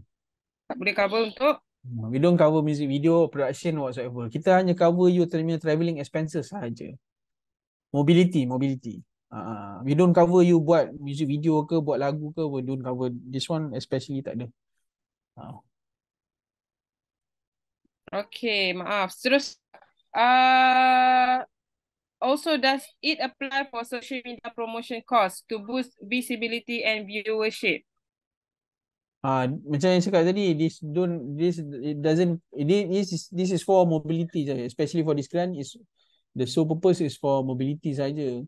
Tak boleh cover untuk? We don't cover music video, production whatsoever. Kita hanya cover you travelling expenses sahaja. Mobility. We don't cover you buat music video ke, buat lagu ke, we don't cover. This one especially tak ada. Okay, maaf. Terus, also does it apply for social media promotion costs to boost visibility and viewership? Macam yang cakap tadi, this is for mobility saja. Especially for this grant, the sole purpose is for mobility saja.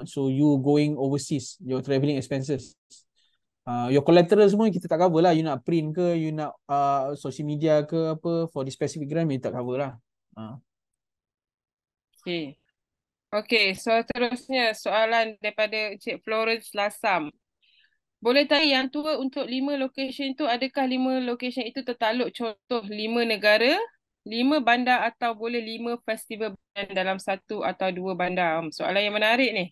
So you going overseas, your travelling expenses, your collateral semua kita tak cover lah. You nak print ke, you nak social media ke apa, for this specific grant, kita tak cover lah. Okay. Okay, so terusnya soalan daripada Cik Florence Lasam. Boleh tanya yang tua untuk 5 location tu, adakah 5 location itu tertakluk contoh 5 negara, 5 bandar atau boleh 5 festival band dalam 1 atau 2 bandar? Soalan yang menarik ni.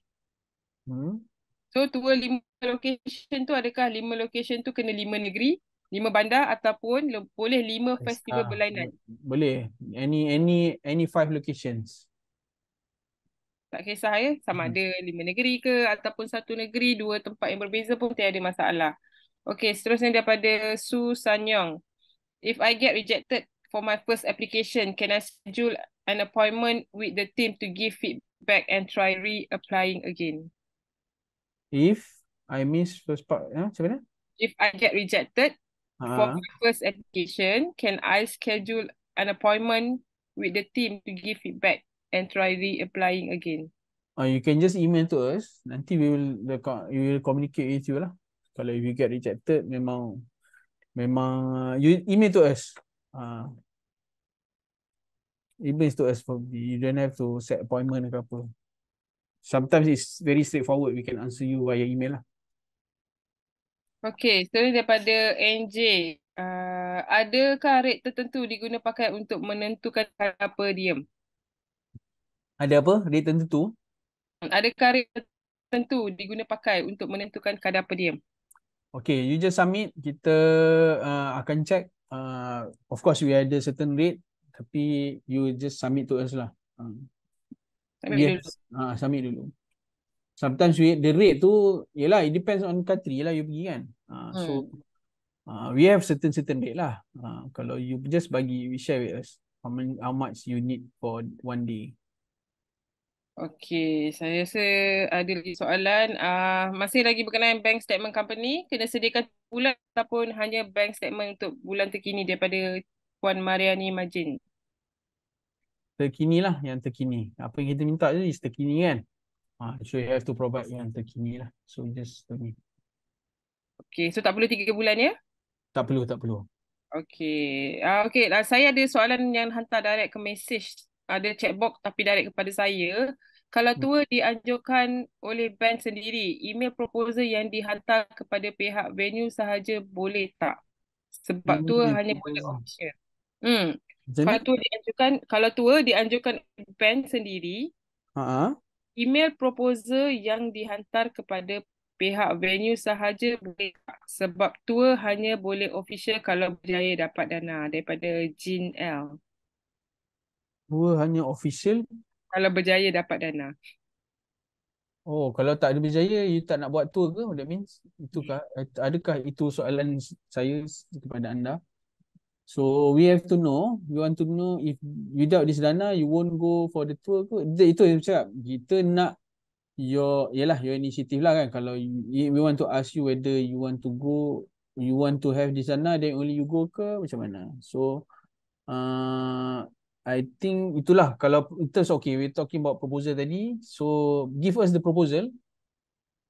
So tua 5 location tu, adakah 5 location tu kena 5 negeri, 5 bandar ataupun boleh 5 festival berlainan? Boleh. Any 5 locations. Tak kisah ya, sama ada 5 negeri ke ataupun 1 negeri, 2 tempat yang berbeza pun tiada masalah. Okay, seterusnya daripada Su Sanyong. If I get rejected for my first application, can I schedule an appointment with the team to give feedback and try reapplying again? If I miss first part, macam mana? If I get rejected for my first application, can I schedule an appointment with the team to give feedback and try reapplying again? You can just email to us. Nanti we will communicate with you lah. Kalau if you get rejected, memang you email to us. Email to us. You don't have to set appointment ke apa. Sometimes it's very straightforward. We can answer you via email lah. Okay, seterusnya daripada NJ. Adakah rate tertentu diguna pakai untuk menentukan per diem? Ada apa? Rate tertentu? Adakah rate tertentu diguna pakai untuk menentukan kadar per diem? Okay, you just submit. Kita akan check. Of course, we ada certain rate. Tapi you just submit to us lah. Ambil dulu. Yes, submit dulu. Sometimes the rate tu, yelah, it depends on country lah you pergi kan. So, we have certain rate lah. Kalau you just bagi, we share with us how much you need for one day. Okey, saya rasa ada lagi soalan. Masih lagi berkenaan bank statement company, kena sediakan bulan ataupun hanya bank statement untuk bulan terkini daripada Puan Mariani Majin. Terkini lah, yang terkini. Apa yang kita minta je is terkini kan. So you have to provide yang terkini lah. So just terkini. Okey, so tak perlu 3 bulan ya? Tak perlu. Okey. Okey, saya ada soalan yang hantar direct ke message. Ada chatbox tapi direct kepada saya. Kalau tour dianjurkan oleh bank sendiri, email proposal yang dihantar kepada pihak venue sahaja boleh tak? Sebab tour hanya boleh official. Macam Kalau ni? tour dianjurkan bank sendiri, email proposal yang dihantar kepada pihak venue sahaja boleh tak? Sebab tour hanya boleh official kalau berjaya dapat dana daripada Jean L. Tour hanya official. Kalau berjaya dapat dana. Oh, kalau tak ada berjaya, you tak nak buat tour ke? That means, adakah itu soalan saya kepada anda? So, we have to know, we want to know if without this dana, you won't go for the tour ke? Itu yang saya cakap, kita nak your initiative lah kan. Kalau we want to ask you whether you want to go, you want to have this dana, then only you go ke? Macam mana? So, I think itulah kalau in terms okay, we're talking about proposal tadi. So give us the proposal.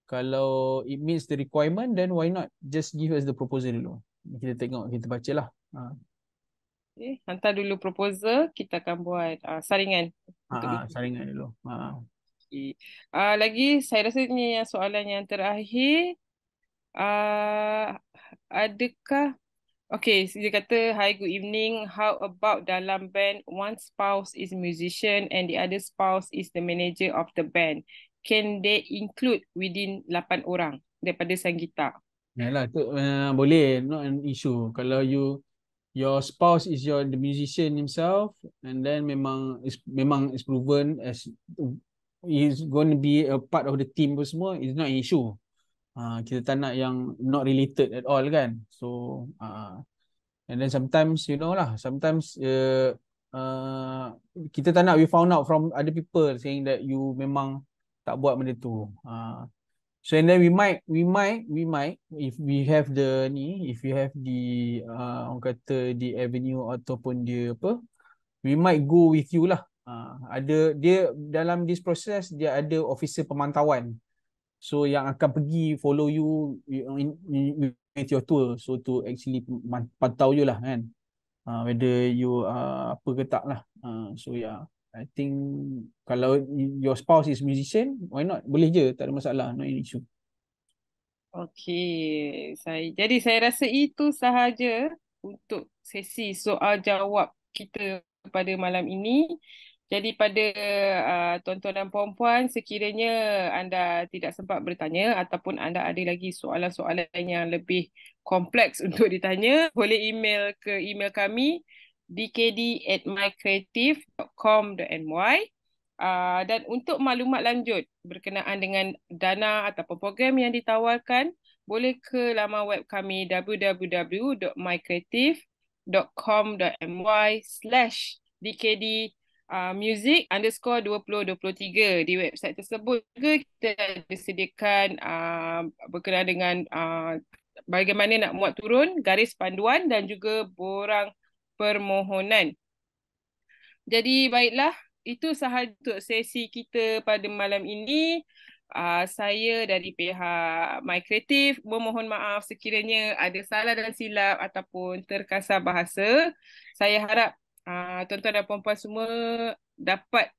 Kalau it meets the requirement, then why not just give us the proposal dulu. Kita tengok, kita baca lah. Okay, hantar dulu proposal, kita akan buat saringan. Saringan dulu. Okay. Lagi saya rasa ni yang soalan yang terakhir. Adakah Okay, dia kata, hi, good evening. How about dalam band, one spouse is musician and the other spouse is the manager of the band. Can they include within 8 orang daripada sang gitar? Yalah, tu boleh, not an issue. Kalau your spouse is the musician himself, and then memang is proven as is going to be a part of the team pun semua, is not an issue. Kita tak nak yang not related at all kan. So and then sometimes sometimes kita tak nak we found out from other people saying that you memang tak buat benda tu. So and then we might if we have the orang kata the avenue ataupun dia apa, we might go with you lah. Ada dia dalam this process, dia ada officer pemantauan. So yang akan pergi follow you with your tour. So to actually pantau you lah kan. Whether you apa ke tak lah. So yeah, I think kalau your spouse is musician, why not? Boleh je, tak ada masalah, no issue. Okey, jadi saya rasa itu sahaja untuk sesi soal jawab kita pada malam ini. Jadi pada tuan-tuan dan puan-puan, sekiranya anda tidak sempat bertanya ataupun anda ada lagi soalan-soalan yang lebih kompleks untuk ditanya, boleh email ke email kami dkd@mycreative.com.my. Dan untuk maklumat lanjut berkenaan dengan dana ataupun program yang ditawarkan, boleh ke laman web kami www.mycreative.com.my/dkd music_2023. Di website tersebut juga kita ada sediakan berkenaan dengan bagaimana nak muat turun garis panduan dan juga borang permohonan. Jadi baiklah, itu sahaja untuk sesi kita pada malam ini. Saya dari pihak My Creative memohon maaf sekiranya ada salah dan silap ataupun terkasar bahasa. Saya harap tuan-tuan dan puan-puan semua dapat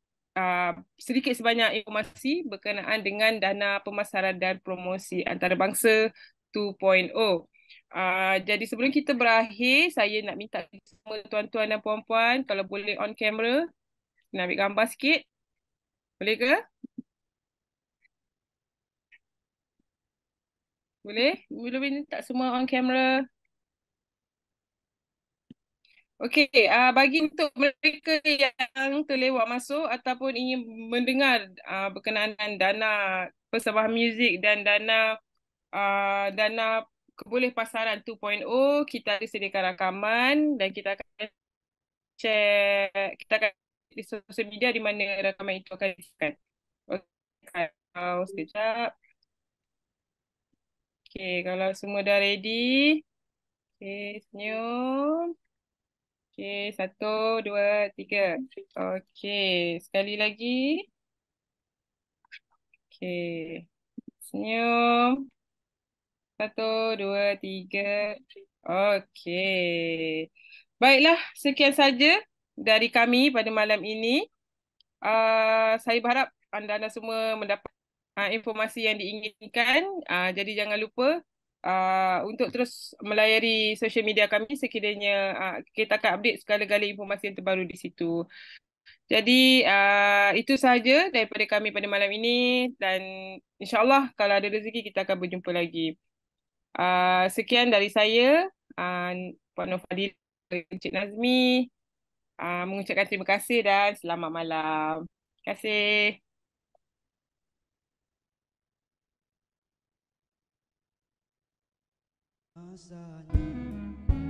sedikit sebanyak informasi berkenaan dengan dana pemasaran dan promosi antarabangsa 2.0. Jadi sebelum kita berakhir, saya nak minta semua tuan-tuan dan puan-puan kalau boleh on camera, nak ambil gambar sikit. Boleh ke? Boleh? Belum ini tak semua on camera. Okey, bagi untuk mereka yang terlewat masuk ataupun ingin mendengar berkenaan dengan dana persembahan muzik dan dana keboleh pasaran 2.0, kita ada sediakan rakaman dan kita akan share, kita akan di sosial media di mana rakaman itu akan disiarkan. Okey, sekejap. Okey, kalau semua dah ready, okey, senyum. Okey, satu, dua, tiga. Okey, sekali lagi. Okey, senyum. Satu, dua, tiga. Okey. Baiklah, sekian saja dari kami pada malam ini. Saya berharap anda semua mendapat informasi yang diinginkan. Jadi jangan lupa untuk terus melayari social media kami sekiranya kita akan update segala-gala informasi yang terbaru di situ. Jadi itu sahaja daripada kami pada malam ini dan insyaAllah kalau ada rezeki kita akan berjumpa lagi. Sekian dari saya, uh, Puan Nur Fadil, Encik Nazmi, mengucapkan terima kasih dan selamat malam. Terima kasih. Rasanya